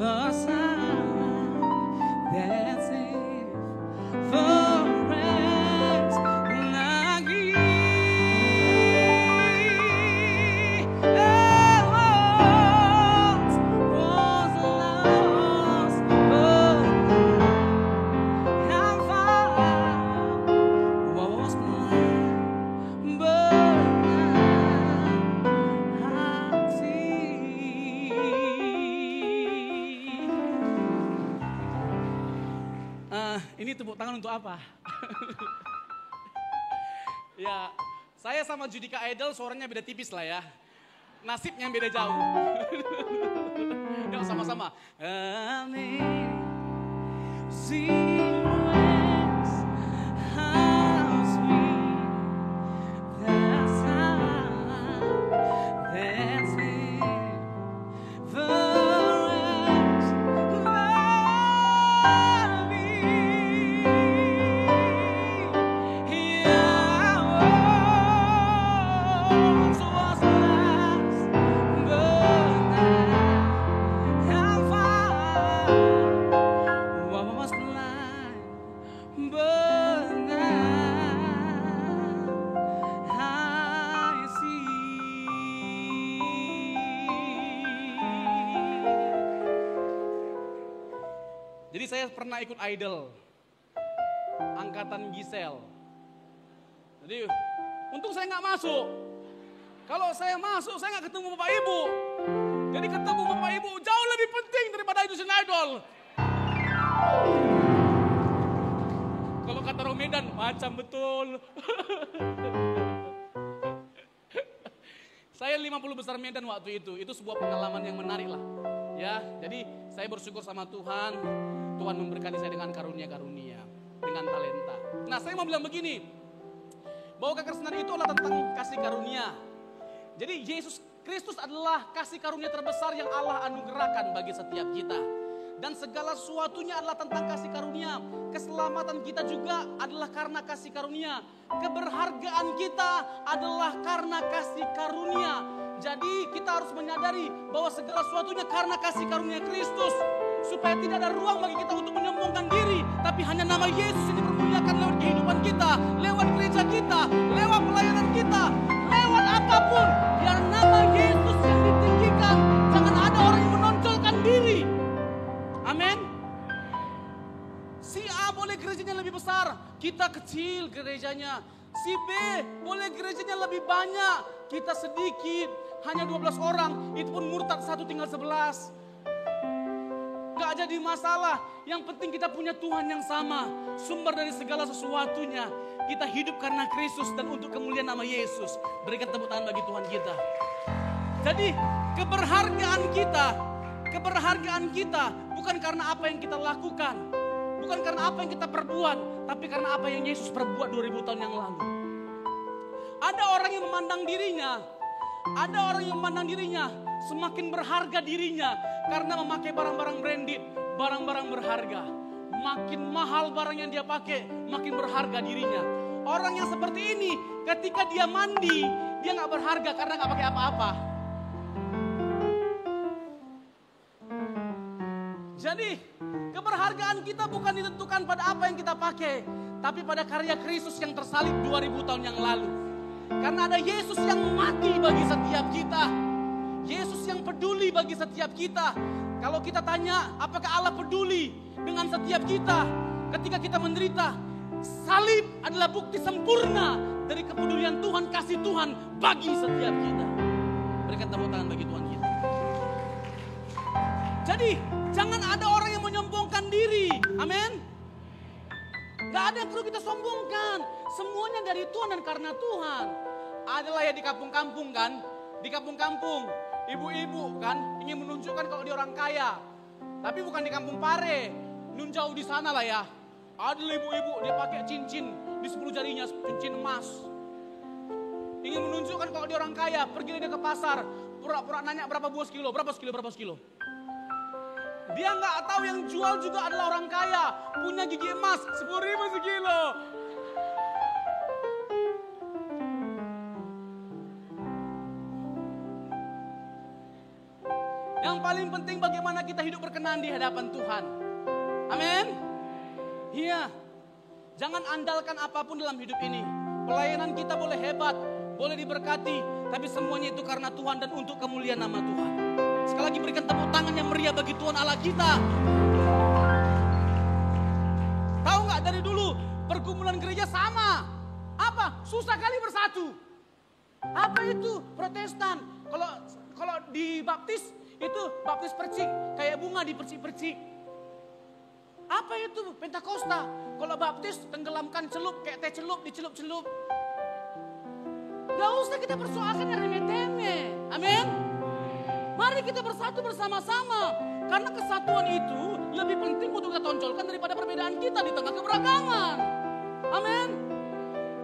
the sound that saved the wretch like me. I once was lost, but now I'm found. Was blind, but now I see. Ini tepuk tangan untuk apa? Ya, saya sama Judika Idol suaranya beda tipis lah ya. Nasibnya beda jauh. Yuk sama-sama. Amin. Jadi saya pernah ikut Idol, angkatan Gisel. Jadi untung saya nggak masuk. Kalau saya masuk, saya nggak ketemu Bapak Ibu. Jadi ketemu Bapak Ibu jauh lebih penting daripada Indonesian Idol. Kalau kata orang Medan, macam betul. Saya 50 besar Medan waktu itu sebuah pengalaman yang menarik lah. Ya, jadi saya bersyukur sama Tuhan. Tuhan memberkati saya dengan karunia-karunia, dengan talenta. Nah, saya mau bilang begini, bahwa kekristenan itu adalah tentang kasih karunia. Jadi Yesus Kristus adalah kasih karunia terbesar yang Allah anugerahkan bagi setiap kita. Dan segala sesuatunya adalah tentang kasih karunia. Keselamatan kita juga adalah karena kasih karunia. Keberhargaan kita adalah karena kasih karunia. Jadi kita harus menyadari bahwa segala sesuatunya karena kasih karunia Kristus. Supaya tidak ada ruang bagi kita untuk menyombongkan diri. Tapi hanya nama Yesus yang dipermuliakan lewat kehidupan kita. Lewat gereja kita. Lewat pelayanan kita. Lewat apapun. Biar nama Yesus yang ditinggikan. Jangan ada orang yang menonjolkan diri. Amin. Si A boleh gerejanya lebih besar. Kita kecil gerejanya. Si B boleh gerejanya lebih banyak. Kita sedikit. Hanya 12 orang. Itu pun murtad 1 tinggal 11. Gak jadi masalah. Yang penting kita punya Tuhan yang sama. Sumber dari segala sesuatunya. Kita hidup karena Kristus dan untuk kemuliaan nama Yesus. Berikan tepuk tangan bagi Tuhan kita. Jadi keberhargaan kita bukan karena apa yang kita lakukan. Bukan karena apa yang kita perbuat. Tapi karena apa yang Yesus perbuat 2000 tahun yang lalu. Ada orang yang memandang dirinya. Semakin berharga dirinya karena memakai barang-barang branded, barang-barang berharga. Makin mahal barang yang dia pakai, makin berharga dirinya. Orang yang seperti ini, ketika dia mandi, dia nggak berharga karena nggak pakai apa-apa. Jadi keberhargaan kita bukan ditentukan pada apa yang kita pakai, tapi pada karya Kristus yang tersalib 2000 tahun yang lalu. Karena ada Yesus yang mati bagi setiap kita. Yesus yang peduli bagi setiap kita. Kalau kita tanya, apakah Allah peduli dengan setiap kita? Ketika kita menderita, salib adalah bukti sempurna dari kepedulian Tuhan, kasih Tuhan bagi setiap kita. Berikan tepuk tangan bagi Tuhan kita. Jadi, jangan ada orang yang menyombongkan diri. Amin. Gak ada yang perlu kita sombongkan. Semuanya dari Tuhan dan karena Tuhan. Adalah ya di kampung-kampung kan. Di kampung-kampung. Ibu-ibu kan ingin menunjukkan kalau dia orang kaya. Tapi bukan di kampung Pare. Nun jauh di sana lah ya. Ada ibu-ibu dia pakai cincin di 10 jarinya, cincin emas. Ingin menunjukkan kalau dia orang kaya. Pergi dia ke pasar. Pura-pura nanya berapa kilo. Dia nggak tahu yang jual juga adalah orang kaya. Punya gigi emas 10.000 sekilo. Yang paling penting bagaimana kita hidup berkenan di hadapan Tuhan. Amin. Iya. Jangan andalkan apapun dalam hidup ini. Pelayanan kita boleh hebat, boleh diberkati, tapi semuanya itu karena Tuhan dan untuk kemuliaan nama Tuhan. Sekali lagi berikan tepuk tangan yang meriah bagi Tuhan Allah kita. Tahu nggak dari dulu pergumulan gereja sama? Apa? Susah kali bersatu. Apa itu? Protestan. Kalau di baptis itu baptis percik, kayak bunga dipercik-percik. Apa itu? Pentakosta. Kalau baptis tenggelamkan celup, kayak teh celup, dicelup-celup. Gak usah kita persoalkan yang remeh-temeh. Amin. Mari kita bersatu bersama-sama. Karena kesatuan itu lebih penting untuk kita tonjolkan daripada perbedaan kita di tengah keberagaman. Amin.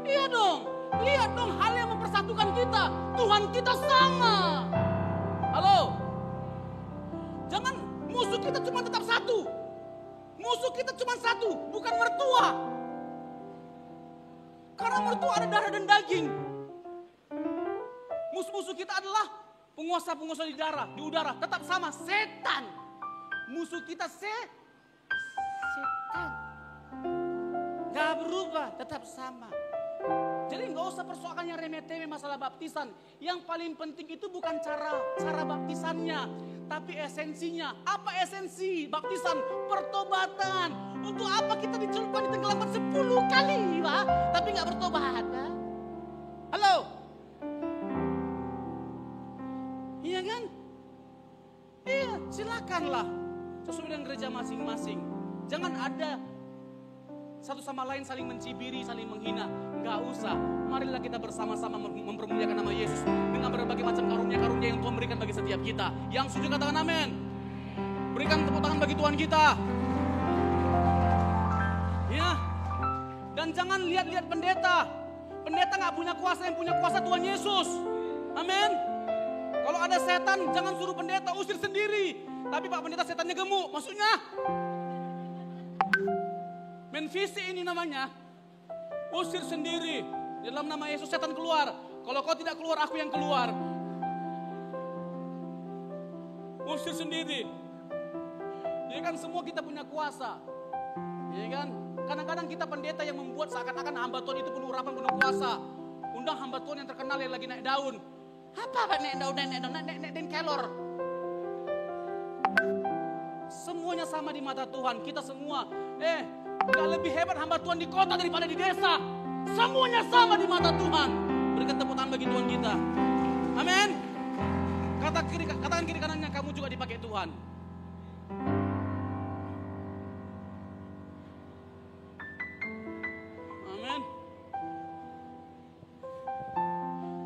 Iya dong. Lihat dong hal yang mempersatukan kita. Tuhan kita sama. Halo. Jangan musuh kita cuma tetap satu. Musuh kita cuma satu, bukan mertua. Karena mertua ada darah dan daging. Musuh-musuh kita adalah penguasa-penguasa di udara, tetap sama, setan. Musuh kita setan. Gak berubah, tetap sama. Jadi gak usah persoalkan yang remeh-temeh masalah baptisan. Yang paling penting itu bukan cara baptisannya, Tapi esensinya, apa esensi baptisan? Pertobatan. Untuk apa kita dicelupkan, ditenggelamkan 10 kali, Pak? Tapi nggak bertobat, Pak? Halo? Iya kan? Iya, silakanlah. Sesuai dengan gereja masing-masing. Jangan ada satu sama lain saling mencibiri, saling menghina. Nggak usah. Marilah kita bersama-sama mempermuliakan nama Yesus dengan berbagai macam karunia-karunia yang Tuhan berikan bagi setiap kita. Yang setuju katakan amin. Berikan tepuk tangan bagi Tuhan kita. Ya. Dan jangan lihat-lihat pendeta. Pendeta nggak punya kuasa, yang punya kuasa Tuhan Yesus. Amin. Kalau ada setan, jangan suruh pendeta, usir sendiri. Tapi Pak Pendeta setannya gemuk, maksudnya? Menvisi ini namanya, usir sendiri. Di dalam nama Yesus setan keluar. Kalau kau tidak keluar, aku yang keluar. Usir sendiri. Ya kan, semua kita punya kuasa. Ya kan, kadang-kadang kita pendeta yang membuat seakan-akan hamba Tuhan itu penuh urapan, penuh kuasa. Undang hamba Tuhan yang terkenal yang lagi naik daun. Apa Pak naik daun kelor? Semuanya sama di mata Tuhan. Kita semua, gak lebih hebat hamba Tuhan di kota daripada di desa. Semuanya sama di mata Tuhan. Berikan tepuk tangan bagi Tuhan kita. Amin. Katakan kiri kanannya, kamu juga dipakai Tuhan. Amin.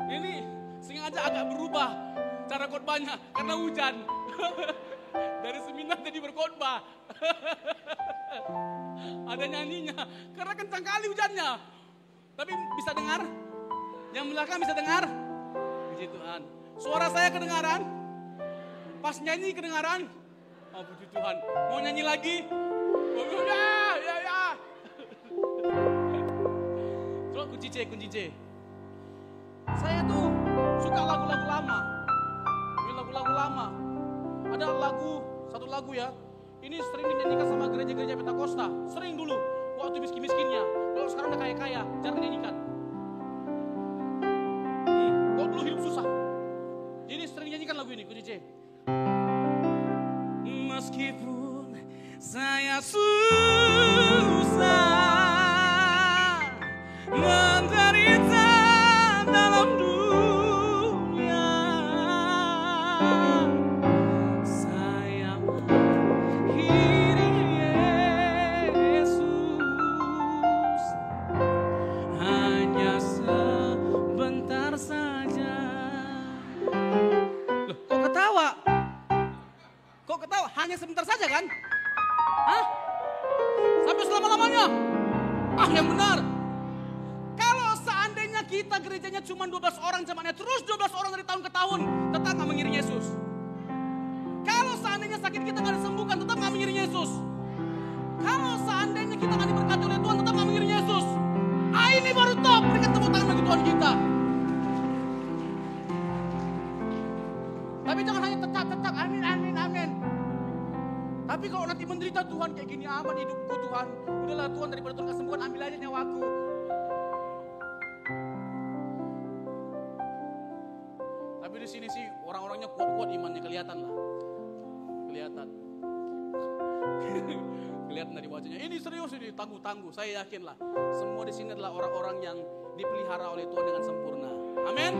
Ini sengaja agak berubah cara khotbahnya karena hujan. Dari seminar jadi berkhotbah. Ada nyanyinya karena kencang kali hujannya. Tapi bisa dengar? Yang belakang bisa dengar? Puji Tuhan. Suara saya kedengaran? Pas nyanyi kedengaran? Oh puji Tuhan. Mau nyanyi lagi? Oh, ya. Coba kunci C. Saya tuh suka lagu-lagu lama. Ini lagu-lagu lama. Ada satu lagu ya. Ini sering dinyanyikan sama gereja-gereja Pentakosta. Sering dulu, waktu miskin-miskinnya. Kalau sekarang udah kaya-kaya, jarang dinyanyikan. Kalau dulu hidup susah. Jadi sering nyanyikan lagu ini, kunci C. Meskipun saya susah menderita dalam dunia, saya mengiring Yesus hanya sebentar saja. Loh, kok ketawa? Kok ketawa? Hanya sebentar saja kan? Hah? Sampai selama-lamanya? Ah, yang benar. Kalau seandainya kita gerejanya cuma 12 orang jemaatnya, terus 12 orang dari tahun ke tahun, tetap gak mengiring Yesus. Kalau seandainya sakit kita gak disembuhkan, tetap gak mengiring Yesus. Kalau seandainya kita gak diberkati oleh Tuhan, tetap gak mengiring Yesus. Ah, ini baru top. Berikan tepuk tangan bagi Tuhan kita. Tapi jangan hanya tetap, amin. Tapi kalau nanti menderita, Tuhan kayak gini aman hidupku Tuhan. Udahlah Tuhan, daripada Tuhan gak sembuhkan, ambil aja nyawaku. Tapi di sini sih orang-orangnya kuat-kuat imannya, kelihatan lah. Kelihatan dari wajahnya. Ini serius, ini tangguh-tangguh. Saya yakin lah. Semua di sini adalah orang-orang yang dipelihara oleh Tuhan dengan sempurna. Amin.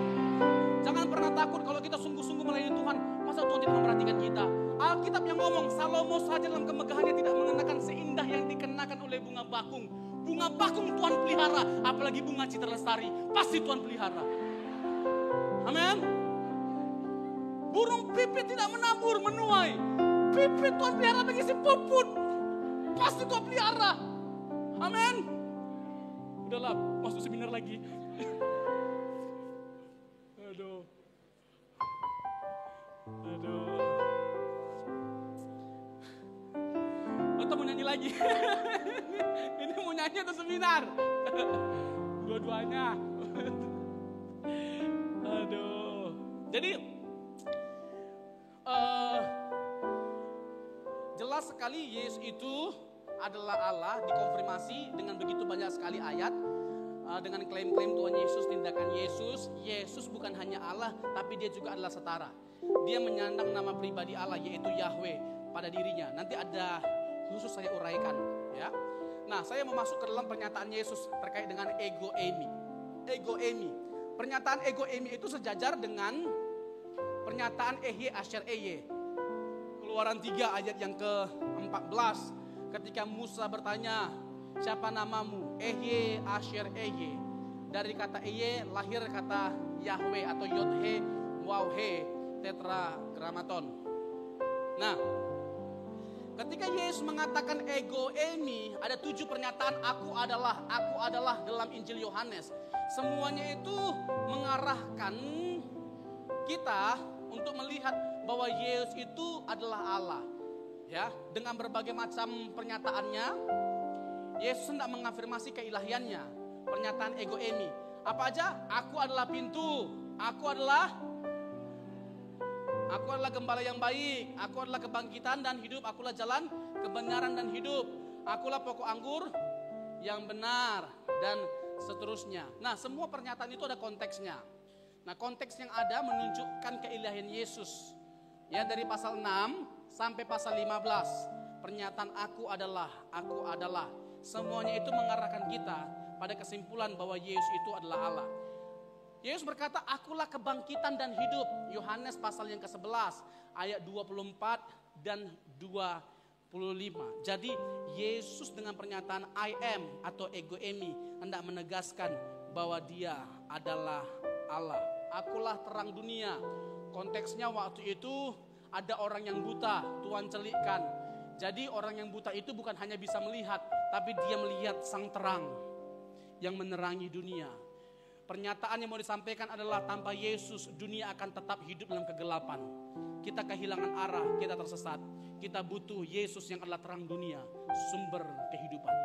Jangan pernah takut kalau kita sungguh-sungguh melayani Tuhan. Masa Tuhan tidak memperhatikan kita? Alkitab yang ngomong, Salomo saja dalam kemegahannya tidak mengenakan seindah yang dikenakan oleh bunga bakung. Bunga bakung Tuhan pelihara, apalagi bunga citra lestari, pasti Tuhan pelihara. Amin. Burung pipit tidak menabur, menuai. Pipit Tuhan pelihara mengisi puput, pasti Tuhan pelihara. Amin. Udahlah, masuk seminar lagi. Aduh. Atau mau nyanyi lagi? Ini mau nyanyi atau seminar? Dua-duanya. Aduh. Jadi jelas sekali Yesus itu adalah Allah, dikonfirmasi dengan begitu banyak sekali ayat. Dengan klaim-klaim Tuhan Yesus, tindakan Yesus. Yesus bukan hanya Allah, tapi dia juga adalah setara. dia menyandang nama pribadi Allah, yaitu Yahweh pada dirinya. Nanti ada khusus saya uraikan, ya. Nah, saya mau masuk ke dalam pernyataan Yesus terkait dengan ego eimi. Ego eimi. Pernyataan ego eimi itu sejajar dengan pernyataan ehye asher eye. Keluaran 3 ayat yang ke-14. Ketika Musa bertanya, siapa namamu? Ehye asher eye. Dari kata eye lahir kata Yahweh atau Yod-He, Waw-He, tetragrammaton. Nah, ketika Yesus mengatakan ego eimi, ada 7 pernyataan aku adalah dalam Injil Yohanes. Semuanya itu mengarahkan kita untuk melihat bahwa Yesus itu adalah Allah. Ya, dengan berbagai macam pernyataannya, Yesus hendak mengafirmasi keilahiannya. Pernyataan ego eimi. Apa aja? Aku adalah pintu. Aku adalah gembala yang baik. Aku adalah kebangkitan dan hidup. Akulah jalan, kebenaran dan hidup. Akulah pokok anggur yang benar dan seterusnya. Nah, semua pernyataan itu ada konteksnya. Nah, konteks yang ada menunjukkan keilahian Yesus. Ya, dari pasal 6 sampai pasal 15. Pernyataan aku adalah. Semuanya itu mengarahkan kita pada kesimpulan bahwa Yesus itu adalah Allah. Yesus berkata, akulah kebangkitan dan hidup. Yohanes pasal yang ke-11 ayat 24 dan 25. Jadi Yesus dengan pernyataan I am atau ego eimi hendak menegaskan bahwa dia adalah Allah. Akulah terang dunia. Konteksnya waktu itu ada orang yang buta, Tuhan celikkan. Jadi orang yang buta itu bukan hanya bisa melihat, tapi dia melihat sang terang yang menerangi dunia. Pernyataan yang mau disampaikan adalah tanpa Yesus dunia akan tetap hidup dalam kegelapan. Kita kehilangan arah, kita tersesat. Kita butuh Yesus yang adalah terang dunia, sumber kehidupan.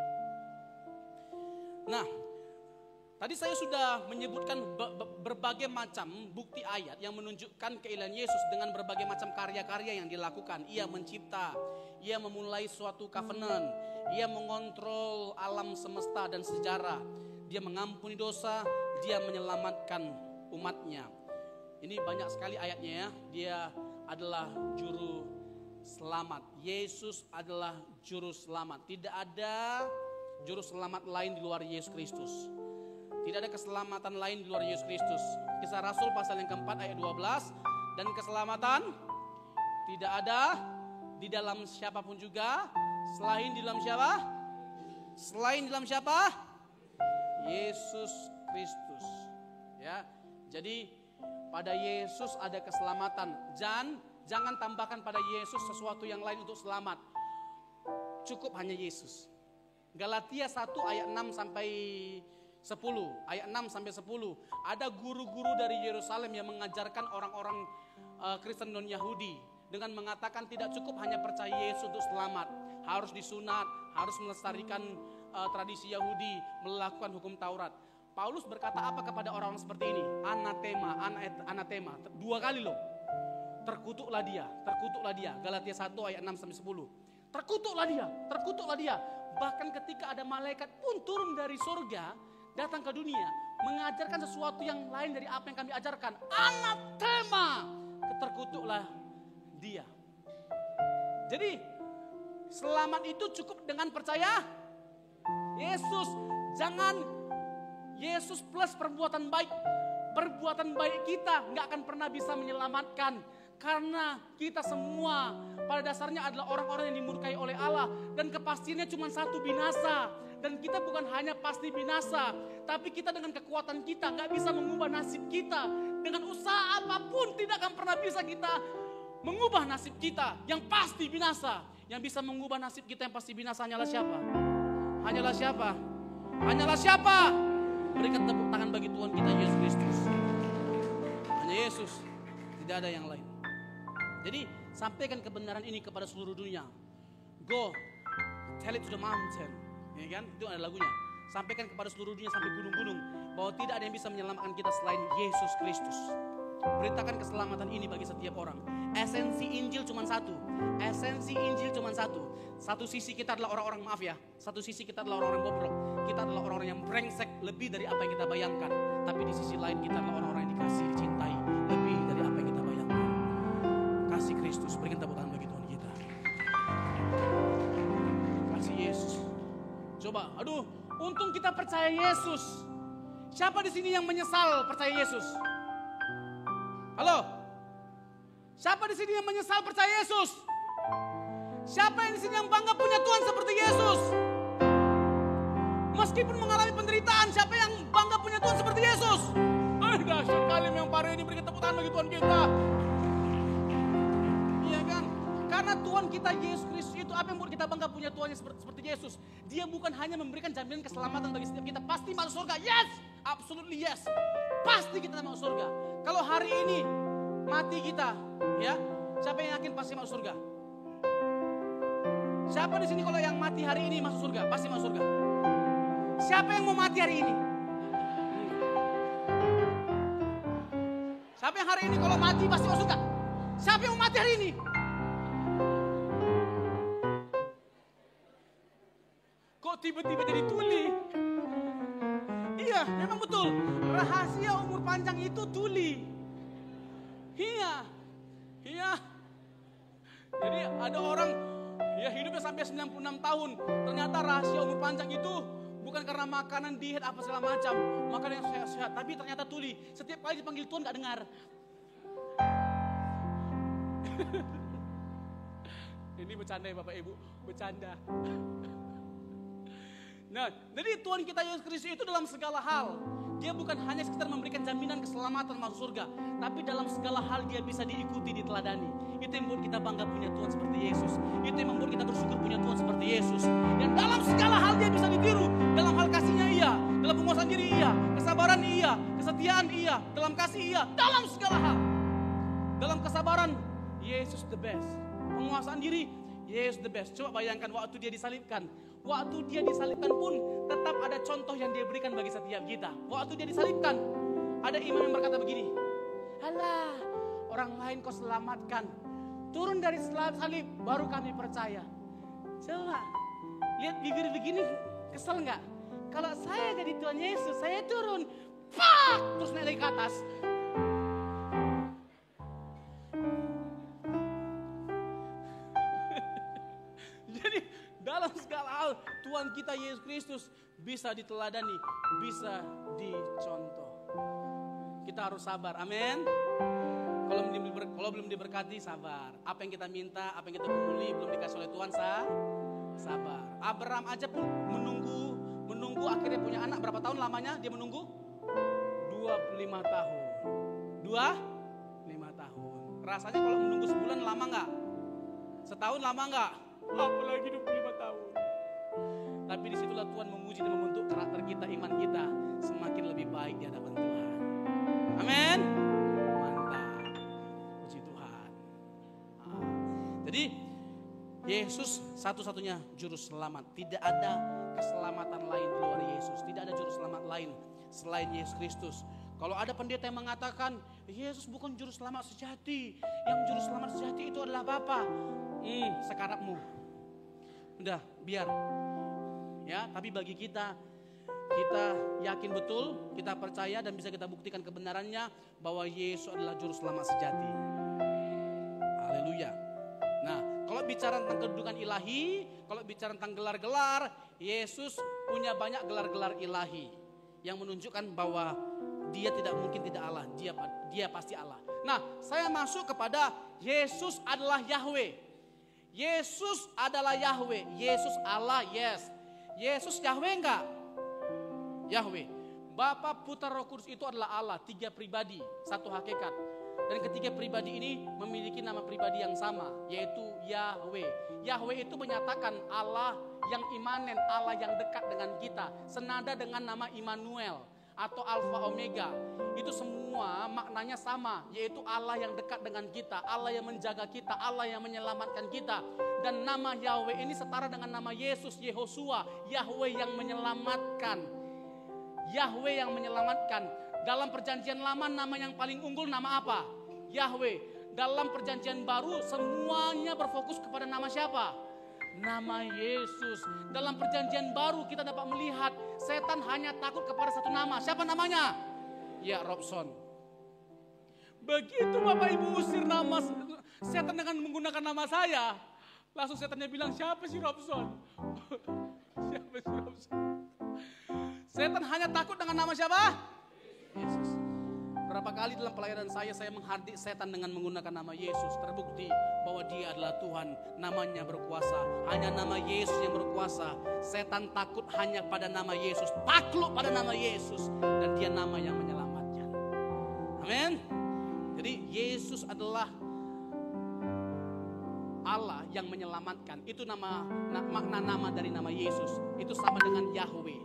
Nah, tadi saya sudah menyebutkan berbagai macam bukti ayat yang menunjukkan keilahian Yesus dengan berbagai macam karya-karya yang dilakukan. Ia mencipta, ia memulai suatu covenant, ia mengontrol alam semesta dan sejarah. Dia mengampuni dosa, dia menyelamatkan umatnya. Ini banyak sekali ayatnya ya. Dia adalah juru selamat. Yesus adalah juru selamat. Tidak ada juru selamat lain di luar Yesus Kristus. Tidak ada keselamatan lain di luar Yesus Kristus. Kisah Rasul pasal yang keempat ayat 12. Dan keselamatan tidak ada di dalam siapapun juga. Selain di dalam siapa? Selain di dalam siapa? Yesus Kristus. Ya, jadi pada Yesus ada keselamatan. Jangan tambahkan pada Yesus sesuatu yang lain untuk selamat. Cukup hanya Yesus. Galatia 1 ayat 6 sampai 10. Ayat 6 sampai 10. Ada guru-guru dari Yerusalem yang mengajarkan orang-orang Kristen non-Yahudi dengan mengatakan tidak cukup hanya percaya Yesus untuk selamat. Harus disunat, harus melestarikan tradisi Yahudi, melakukan hukum Taurat. Paulus berkata apa kepada orang-orang seperti ini? Anatema. 2 kali loh. Terkutuklah dia. Galatia 1 ayat 6 sampai 10. Terkutuklah dia. Bahkan ketika ada malaikat pun turun dari surga, datang ke dunia, mengajarkan sesuatu yang lain dari apa yang kami ajarkan. Anatema. Terkutuklah dia. Jadi selamat itu cukup dengan percaya Yesus. Jangan Yesus plus perbuatan baik. Perbuatan baik kita gak akan pernah bisa menyelamatkan. Karena kita semua pada dasarnya adalah orang-orang yang dimurkai oleh Allah. Dan kepastiannya cuma satu, binasa. Dan kita bukan hanya pasti binasa, tapi kita dengan kekuatan kita gak bisa mengubah nasib kita. Dengan usaha apapun tidak akan pernah bisa kita mengubah nasib kita yang pasti binasa. Yang bisa mengubah nasib kita yang pasti binasa hanyalah siapa? Hanyalah siapa? Berikan tepuk tangan bagi Tuhan kita Yesus Kristus. Hanya Yesus, tidak ada yang lain. Jadi sampaikan kebenaran ini kepada seluruh dunia. Go, tell it to the mountain. Ya kan? Itu ada lagunya. Sampaikan kepada seluruh dunia sampai gunung-gunung bahwa tidak ada yang bisa menyelamatkan kita selain Yesus Kristus. Beritakan keselamatan ini bagi setiap orang. Esensi Injil cuma satu. Satu sisi kita adalah orang-orang, maaf ya, satu sisi kita adalah orang-orang bobrok. Kita adalah orang-orang yang brengsek lebih dari apa yang kita bayangkan. Tapi di sisi lain kita adalah orang-orang yang dikasih, dicintai lebih dari apa yang kita bayangkan. Coba, aduh, untung kita percaya Yesus. Siapa di sini yang menyesal percaya Yesus? Halo? Siapa di sini yang menyesal percaya Yesus? Siapa yang di sini yang bangga punya Tuhan seperti Yesus? Meskipun mengalami penderitaan, siapa yang bangga punya Tuhan seperti Yesus? Dahsyat kali yang pare ini, berikan tepuk tangan bagi Tuhan kita. Iya kan? Karena Tuhan kita Yesus Kristus itu apa yang buat kita bangga punya Tuhan seperti Yesus. Dia bukan hanya memberikan jaminan keselamatan bagi setiap kita. Pasti masuk surga, yes, absolutely yes. Pasti kita masuk surga. Kalau hari ini mati kita, ya, siapa yang yakin pasti masuk surga? Siapa di sini kalau yang mati hari ini masuk surga? Pasti masuk surga. Siapa yang mau mati hari ini? Siapa yang hari ini kalau mati pasti masuk surga? Siapa yang mau mati hari ini? Kok tiba-tiba jadi tuli? Iya, memang betul. Rahasia umur panjang itu tuli. Iya. Iya. Jadi ada orang ya hidupnya sampai 96 tahun. Ternyata rahasia umur panjang itu bukan karena makanan, diet, apa segala macam. Makanan yang sehat-sehat. Tapi ternyata tuli. Setiap kali dipanggil Tuhan gak dengar. Ini bercanda ya Bapak Ibu. Bercanda. Nah, jadi Tuhan kita Yesus Kristus itu dalam segala hal. Dia bukan hanya sekedar memberikan jaminan keselamatan masuk surga. Tapi dalam segala hal dia bisa diikuti, diteladani. Itu yang membuat kita bangga punya Tuhan seperti Yesus. Itu yang membuat kita bersyukur punya Tuhan seperti Yesus. Dan dalam segala hal dia bisa ditiru. Dalam hal kasihnya iya. Dalam penguasaan diri iya. Kesabaran iya. Kesetiaan iya. Dalam kasih iya. Dalam segala hal. Dalam kesabaran, Yesus the best. Penguasaan diri, Yesus the best. Coba bayangkan waktu dia disalibkan. Waktu dia disalibkan pun tetap ada contoh yang dia berikan bagi setiap kita. Waktu dia disalibkan, ada imam yang berkata begini, "Alah, orang lain kau selamatkan. Turun dari salib, baru kami percaya." Coba, lihat bibir begini, kesel nggak? Kalau saya jadi Tuhan Yesus, saya turun, pak, terus naik lagi ke atas. Jadi dalam segala hal Tuhan kita Yesus Kristus bisa diteladani, bisa dicontoh. Kita harus sabar, amin. Kalau belum diberkati, sabar. Apa yang kita minta, apa yang kita gumuli belum dikasih oleh Tuhan, sabar. Abraham aja pun menunggu akhirnya punya anak. Berapa tahun lamanya dia menunggu? 25 tahun. 25 tahun. Rasanya kalau menunggu sebulan lama nggak? Setahun lama nggak? Apalagi 25 tahun. Tapi disitulah Tuhan menguji dan membentuk karakter kita, iman kita semakin lebih baik di hadapan Tuhan. Amin. Mantap. Puji Tuhan. Jadi Yesus satu-satunya juru selamat. Tidak ada keselamatan lain di luar Yesus. Tidak ada juru selamat lain selain Yesus Kristus. Kalau ada pendeta yang mengatakan Yesus bukan juru selamat sejati, yang juru selamat sejati itu adalah Bapa. Sekarapmu. Udah, biar. Ya, tapi bagi kita yakin betul, kita percaya dan bisa kita buktikan kebenarannya bahwa Yesus adalah juru selamat sejati. Haleluya. Nah, kalau bicara tentang kedudukan ilahi, kalau bicara tentang gelar-gelar, Yesus punya banyak gelar-gelar ilahi yang menunjukkan bahwa dia tidak mungkin tidak Allah, dia pasti Allah. Nah, saya masuk kepada Yesus adalah Yahweh. Yesus adalah Yahweh. Yesus Allah, yes. Yesus Yahweh enggak? Yahweh. Bapa, Putra, Roh Kudus itu adalah Allah, 3 pribadi, 1 hakikat. Dan ketiga pribadi ini memiliki nama pribadi yang sama, yaitu Yahweh. Yahweh itu menyatakan Allah yang imanen, Allah yang dekat dengan kita. Senada dengan nama Immanuel atau Alfa Omega. Itu semua maknanya sama, yaitu Allah yang dekat dengan kita, Allah yang menjaga kita, Allah yang menyelamatkan kita. Dan nama Yahweh ini setara dengan nama Yesus, Yehosua, Yahweh yang menyelamatkan. Yahweh yang menyelamatkan. Dalam perjanjian lama nama yang paling unggul nama apa? Yahweh. Dalam perjanjian baru semuanya berfokus kepada nama siapa? Nama Yesus. Dalam perjanjian baru kita dapat melihat setan hanya takut kepada satu nama. Siapa namanya? Ya, Robson. Begitu Bapak Ibu usir nama setan dengan menggunakan nama saya, langsung setannya bilang, siapa sih Robson? Siapa yang suruh setan hanya takut dengan nama siapa? Yesus. Berapa kali dalam pelayanan saya menghardik setan dengan menggunakan nama Yesus. Terbukti bahwa dia adalah Tuhan, namanya berkuasa. Hanya nama Yesus yang berkuasa. Setan takut hanya pada nama Yesus, takluk pada nama Yesus, dan dia nama yang menyelamatkan. Amin. Jadi Yesus adalah Allah yang menyelamatkan. Itu makna nama dari nama Yesus. Itu sama dengan Yahweh.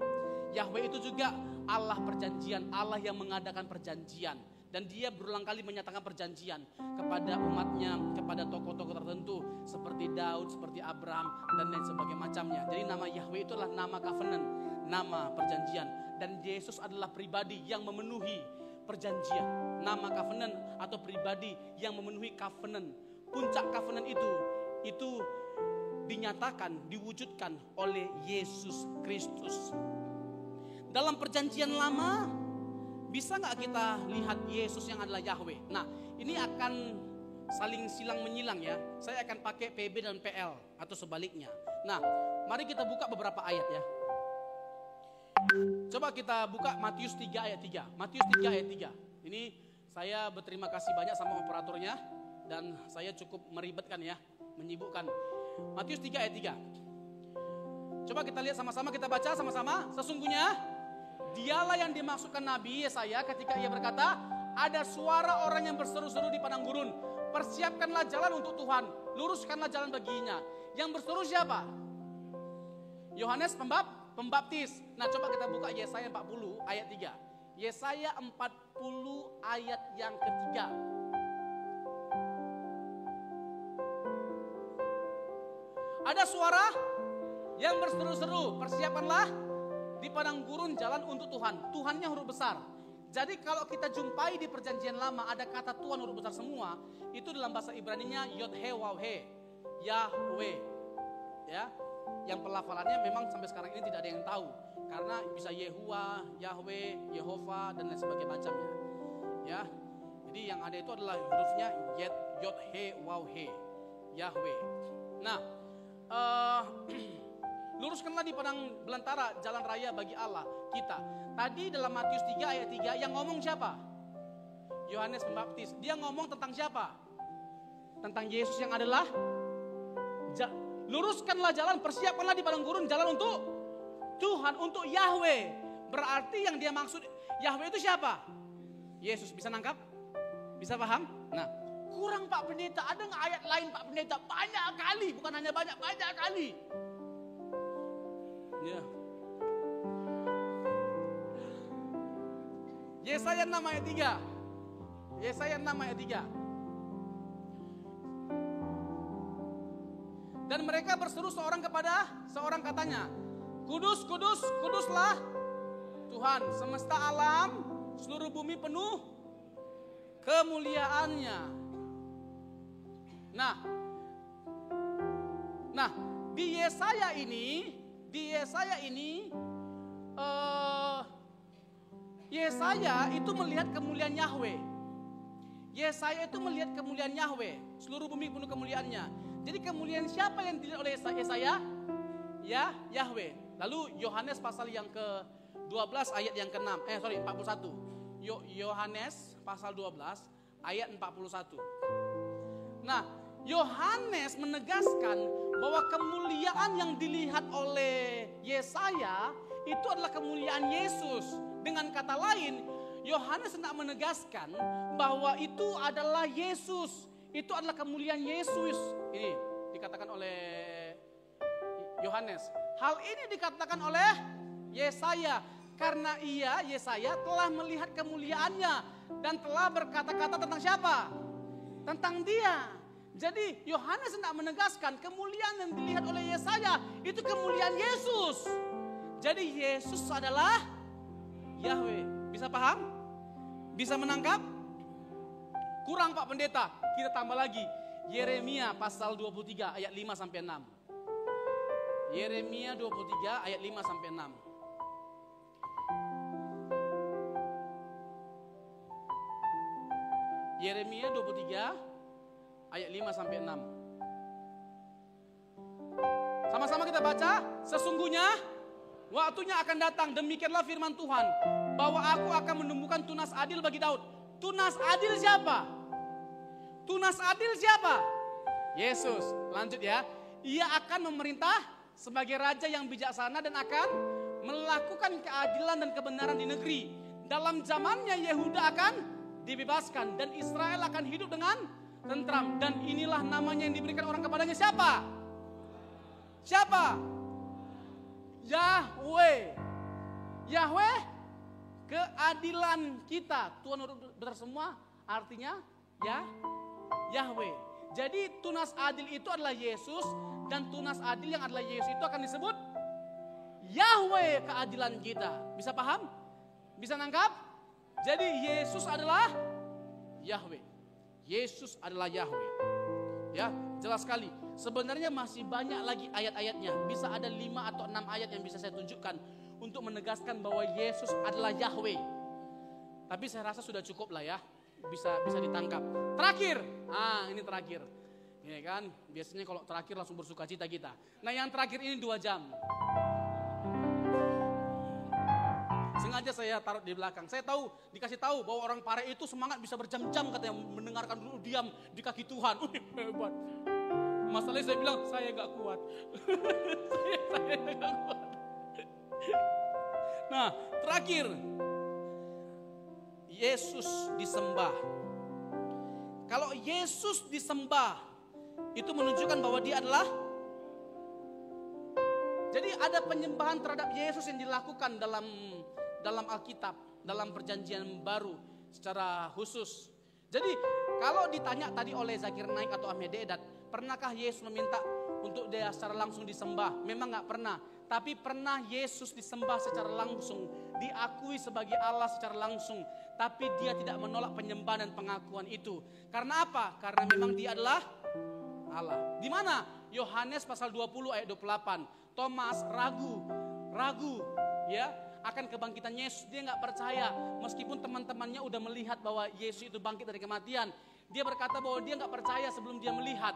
Yahweh itu juga Allah perjanjian, Allah yang mengadakan perjanjian. Dan dia berulang kali menyatakan perjanjian kepada umatnya, kepada tokoh-tokoh tertentu seperti Daud, seperti Abraham, dan lain sebagainya macamnya. Jadi nama Yahweh itu adalah nama covenant, nama perjanjian. Dan Yesus adalah pribadi yang memenuhi perjanjian. Nama covenant atau pribadi yang memenuhi covenant. Puncak covenant itu dinyatakan, diwujudkan oleh Yesus Kristus. Dalam perjanjian lama, bisa gak kita lihat Yesus yang adalah Yahweh? Nah, ini akan saling silang menyilang ya. Saya akan pakai PB dan PL atau sebaliknya. Nah, mari kita buka beberapa ayat ya. Coba kita buka Matius 3 ayat 3. Matius 3 ayat 3. Ini saya berterima kasih banyak sama operatornya. Dan saya cukup meribetkan ya, menyibukkan. Matius 3 ayat 3. Coba kita lihat sama-sama, kita baca sama-sama. Sesungguhnya dialah yang dimaksudkan Nabi Yesaya ketika ia berkata, ada suara orang yang berseru-seru di padang gurun, persiapkanlah jalan untuk Tuhan, luruskanlah jalan baginya. Yang berseru siapa? Yohanes Pembaptis. Nah, coba kita buka Yesaya 40 ayat 3. Yesaya 40 ayat yang ketiga. Ada suara yang berseru-seru, persiapkanlah di padang gurun jalan untuk Tuhan. Tuhannya huruf besar. Jadi kalau kita jumpai di perjanjian lama ada kata Tuhan huruf besar semua, itu dalam bahasa Ibraninya Yod-He-Waw-He, Yahweh. Ya, yang pelafalannya memang sampai sekarang ini tidak ada yang tahu, karena bisa Yehua, Yahweh, Yehova dan lain sebagainya macamnya. Ya, jadi yang ada itu adalah hurufnya Yod-He-Waw-He, Yahweh. Nah, luruskanlah di padang belantara jalan raya bagi Allah kita. Tadi dalam Matius 3 ayat 3 yang ngomong siapa? Yohanes Pembaptis. Dia ngomong tentang siapa? Tentang Yesus yang adalah luruskanlah jalan, persiapkanlah di padang gurun jalan untuk Tuhan, untuk Yahweh. Berarti yang dia maksud Yahweh itu siapa? Yesus. Bisa nangkap? Bisa paham? Nah, kurang Pak Pendeta. Ada nggak ayat lain Pak Pendeta? Banyak kali, bukan hanya banyak kali. Ya. Yesaya 6 ayat 3. Yesaya 6 ayat 3. Dan mereka berseru seorang kepada seorang katanya, Kudus, kudus, kuduslah Tuhan semesta alam, seluruh bumi penuh kemuliaannya. Nah, di Yesaya ini Yesaya itu melihat kemuliaan Yahweh. Yesaya itu melihat kemuliaan Yahweh. Seluruh bumi penuh kemuliaannya. Jadi kemuliaan siapa yang dilihat oleh Yesaya? Ya, Yahweh. Lalu Yohanes pasal yang ke-12 ayat yang ke-6. 41. Yohanes pasal 12 ayat 41. Nah, Yohanes menegaskan bahwa kemuliaan yang dilihat oleh Yesaya itu adalah kemuliaan Yesus. Dengan kata lain, Yohanes hendak menegaskan bahwa itu adalah Yesus. Itu adalah kemuliaan Yesus. Ini dikatakan oleh Yohanes. Hal ini dikatakan oleh Yesaya. Karena Yesaya telah melihat kemuliaannya. Dan telah berkata-kata tentang siapa? Tentang dia. Jadi Yohanes hendak menegaskan kemuliaan yang dilihat oleh Yesaya itu kemuliaan Yesus. Jadi Yesus adalah Yahweh. Bisa paham? Bisa menangkap? Kurang Pak Pendeta. Kita tambah lagi. Yeremia pasal 23 ayat 5 sampai 6. Yeremia 23 ayat 5 sampai 6. Yeremia 23 ayat 5 sampai 6. Sama-sama kita baca. Sesungguhnya waktunya akan datang, demikianlah firman Tuhan, bahwa aku akan menumbuhkan tunas adil bagi Daud. Tunas adil siapa? Tunas adil siapa? Yesus. Lanjut ya. Ia akan memerintah sebagai raja yang bijaksana dan akan melakukan keadilan dan kebenaran di negeri. Dalam zamannya Yehuda akan dibebaskan dan Israel akan hidup dengan tentram. Dan inilah namanya yang diberikan orang kepadanya. Siapa? Siapa? Yahweh. Yahweh, keadilan kita. Tuhan besar semua artinya ya Yahweh. Jadi tunas adil itu adalah Yesus, dan tunas adil yang adalah Yesus itu akan disebut Yahweh, keadilan kita. Bisa paham? Bisa nangkap? Jadi Yesus adalah Yahweh. Yesus adalah Yahweh. Ya, jelas sekali. Sebenarnya masih banyak lagi ayat-ayatnya. Bisa ada 5 atau 6 ayat yang bisa saya tunjukkan untuk menegaskan bahwa Yesus adalah Yahweh. Tapi saya rasa sudah cukup lah ya. Bisa ditangkap. Terakhir. Ini terakhir. Ya kan? Biasanya kalau terakhir langsung bersuka cita kita. Nah, yang terakhir ini 2 jam. Sengaja saya taruh di belakang. Saya tahu, dikasih tahu bahwa orang Pare itu semangat bisa berjam-jam katanya mendengarkan dulu diam di kaki Tuhan. Hebat. Masalahnya saya bilang saya gak kuat. saya gak kuat. Nah, terakhir. Yesus disembah. Kalau Yesus disembah, itu menunjukkan bahwa dia adalah. Jadi ada penyembahan terhadap Yesus yang dilakukan dalam Alkitab, dalam perjanjian baru secara khusus. Jadi kalau ditanya tadi oleh Zakir Naik atau Ahmed Dedat, pernahkah Yesus meminta untuk dia secara langsung disembah? Memang gak pernah. Tapi pernah Yesus disembah secara langsung, diakui sebagai Allah secara langsung. Tapi dia tidak menolak penyembahan dan pengakuan itu. Karena apa? Karena memang dia adalah Allah. Di mana? Yohanes pasal 20 ayat 28. Thomas ragu ya akan kebangkitan Yesus. Dia gak percaya meskipun teman-temannya udah melihat bahwa Yesus itu bangkit dari kematian. Dia berkata bahwa dia gak percaya sebelum dia melihat.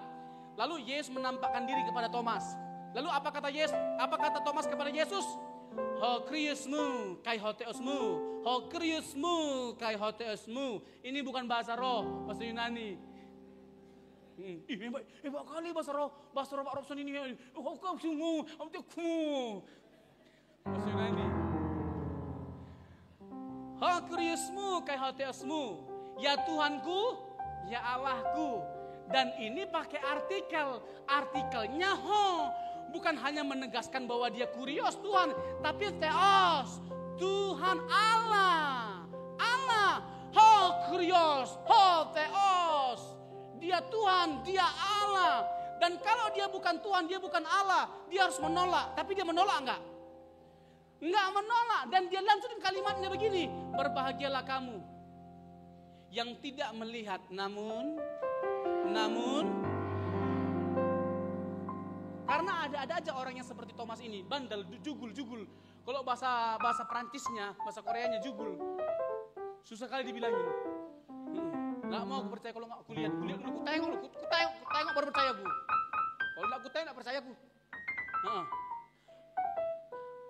Lalu Yesus menampakkan diri kepada Thomas. Lalu apa kata Yesus? Apa kata Thomas kepada Yesus? Ho kriusmu kai hoteosmu. Ho kriusmu kai hoteosmu. Ini bukan bahasa roh, bahasa Yunani. Hebat kali bahasa roh Pak Robson ini. Bahasa Yunani. Ho kriusmu kai hoteosmu. Ya Tuhanku, ya Allahku. Dan ini pakai artikel. Artikelnya ho. Bukan hanya menegaskan bahwa dia kurios Tuhan, tapi theos, Tuhan Allah. Allah, ho kurios, ho theos. Dia Tuhan, dia Allah. Dan kalau dia bukan Tuhan, dia bukan Allah, dia harus menolak. Tapi dia menolak enggak? Enggak menolak. Dan dia lanjutin kalimatnya begini, berbahagialah kamu yang tidak melihat namun karena ada aja orang yang seperti Thomas ini, bandel, jugul. Kalau bahasa Perancisnya, bahasa Koreanya jugul. Susah kali dibilangin. Nggak mau aku percaya kalau nggak aku lihat dulu, aku tengok baru percaya aku. Kalau nggak aku tengok nggak percaya aku.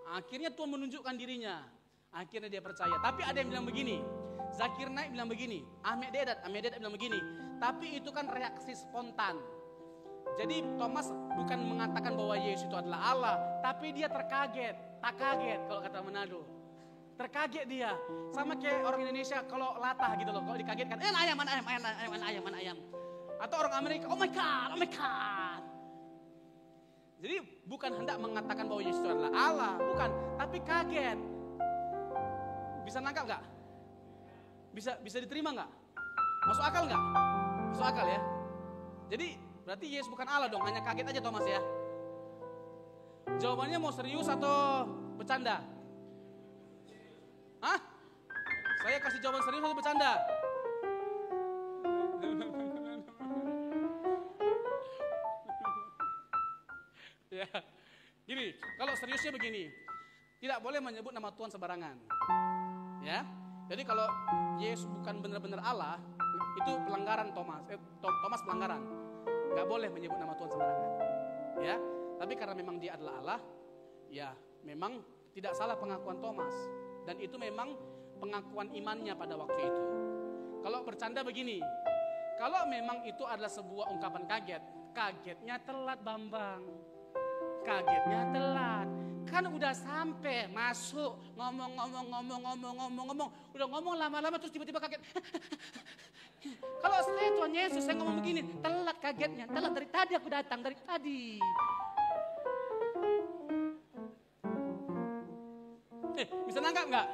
Akhirnya Tuhan menunjukkan dirinya. Akhirnya dia percaya. Tapi ada yang bilang begini. Zakir Naik bilang begini. Ahmed Dedat bilang begini. Tapi itu kan reaksi spontan. Jadi Thomas bukan mengatakan bahwa Yesus itu adalah Allah, tapi dia terkaget, tak kaget kalau kata Manado. Terkaget dia, sama kayak orang Indonesia kalau latah gitu loh, kalau dikagetkan, ayam. Atau orang Amerika, oh my god. Jadi bukan hendak mengatakan bahwa Yesus itu adalah Allah, bukan, tapi kaget. Bisa nangkap nggak? Bisa diterima nggak? Masuk akal nggak? Masuk akal ya. Jadi berarti Yesus bukan Allah dong, hanya kaget aja Thomas ya. Jawabannya mau serius atau bercanda? Hah? Saya kasih jawaban serius atau bercanda? Ya, gini, kalau seriusnya begini, tidak boleh menyebut nama Tuhan sembarangan. Ya, jadi kalau Yesus bukan benar-benar Allah, itu pelanggaran Thomas. Thomas pelanggaran. Gak boleh menyebut nama Tuhan sembarangan. Ya, Tapi karena memang dia adalah Allah, ya memang tidak salah pengakuan Thomas. Dan itu memang pengakuan imannya pada waktu itu. Kalau bercanda begini, kalau memang itu adalah sebuah ungkapan kaget, kagetnya telat Bambang. Kagetnya telat. Kan udah sampai masuk ngomong. Udah ngomong lama-lama terus tiba-tiba kaget. Kalau saya Tuhan Yesus saya ngomong begini, telat kagetnya. Telat dari tadi aku datang, dari tadi. Bisa nangkap nggak?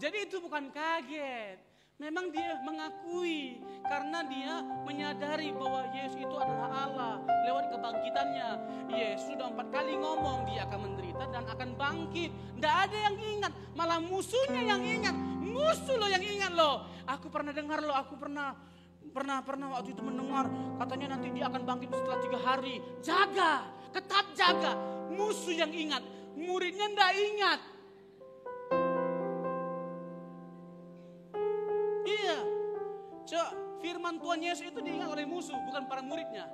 Jadi itu bukan kaget. Memang dia mengakui karena dia menyadari bahwa Yesus itu adalah Allah lewat kebangkitannya. Yesus sudah 4 kali ngomong dia akan menderita dan akan bangkit. Tidak ada yang ingat, malah musuhnya yang ingat. Musuh lo yang ingat lo. Aku pernah dengar lo, aku pernah waktu itu mendengar katanya nanti dia akan bangkit setelah 3 hari. Jaga, tetap jaga. Musuh yang ingat, muridnya tidak ingat. Iya, firman Tuhan Yesus itu diingat oleh musuh, bukan para muridnya.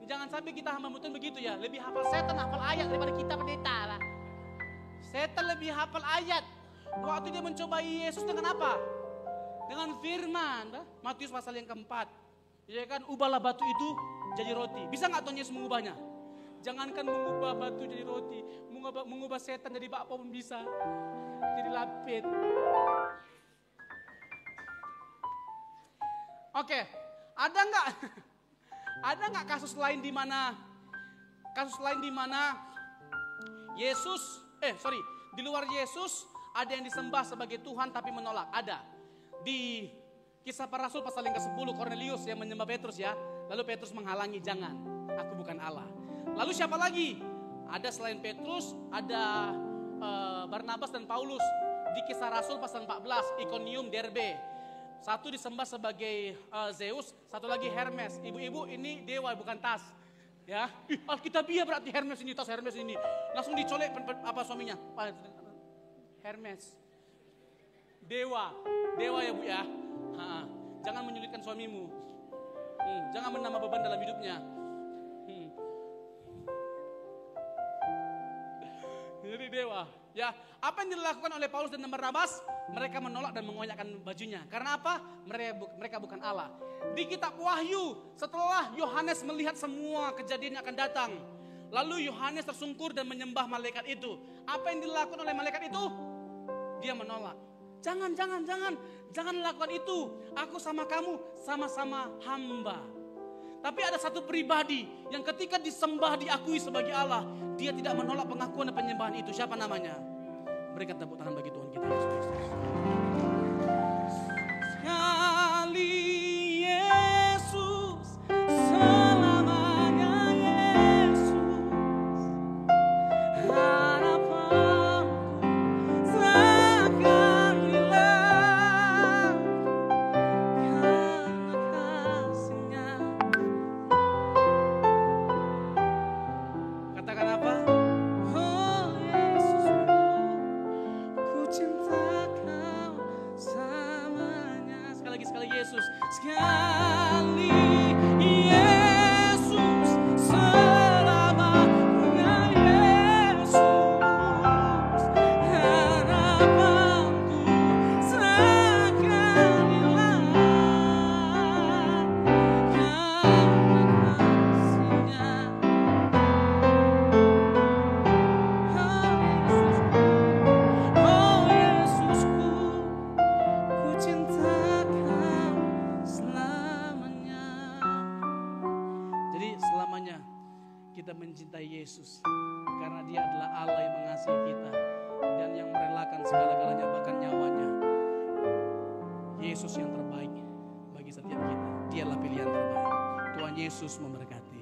Jangan sampai kita hamba Tuhan begitu ya, lebih hafal setan, hafal ayat daripada kita pendeta lah. Setan lebih hafal ayat. Waktu dia mencobai Yesus dengan apa? Dengan firman. Matius pasal yang keempat. Ya kan, ubahlah batu itu jadi roti. Bisa nggak Tuhan Yesus mengubahnya? Jangankan mengubah batu jadi roti, mengubah setan jadi bakpao pun bisa. Jadi lapit. Oke, ada nggak kasus lain di mana Yesus, di luar Yesus ada yang disembah sebagai Tuhan tapi menolak? Ada. Di Kisah Para Rasul pasal yang ke-10, Kornelius yang menyembah Petrus ya. Lalu Petrus menghalangi, jangan, aku bukan Allah. Lalu siapa lagi? Ada selain Petrus, ada Barnabas dan Paulus. Di Kisah Rasul pasal 14, Ikonium, Derbe. Satu disembah sebagai Zeus, satu lagi Hermes. Ibu-ibu ini dewa bukan tas. Ya, Alkitabiah berarti Hermes ini, tas Hermes ini. Langsung dicolek apa suaminya? Hermes. Dewa ya Bu ya. Jangan menyulitkan suamimu. Jangan menambah beban dalam hidupnya. Jadi dewa. Ya, apa yang dilakukan oleh Paulus dan Barnabas? Mereka menolak dan mengoyakkan bajunya. Karena apa? Mereka bukan Allah. Di kitab Wahyu, setelah Yohanes melihat semua kejadian yang akan datang, lalu Yohanes tersungkur dan menyembah malaikat itu. Apa yang dilakukan oleh malaikat itu? Dia menolak. Jangan lakukan itu. Aku sama kamu sama-sama hamba. Tapi ada satu pribadi yang ketika disembah diakui sebagai Allah, dia tidak menolak pengakuan dan penyembahan itu. Siapa namanya? Berikan tepuk tangan bagi Tuhan kita Yesus Kristus. Sekali Yesus, selamanya Yesus, harapanku seakan hilang karena kasih-Nya. Katakan apa? Oh Yesusku, ku cinta Kau selamanya. Sekali Yesus. Sekali Yesus, selamanya Yesus, harapanku seakan hilang karena kasih-Nya. Oh Yesusku, ku cinta Kau selamanya. Jadi selamanya kita mencintai Yesus karena Dia adalah Allah yang mengasihi kita dan yang merelakan segala-galanya, bahkan nyawanya. Yesus yang terbaik bagi setiap kita. Dialah pilihan terbaik. Tuhan Yesus memberkati.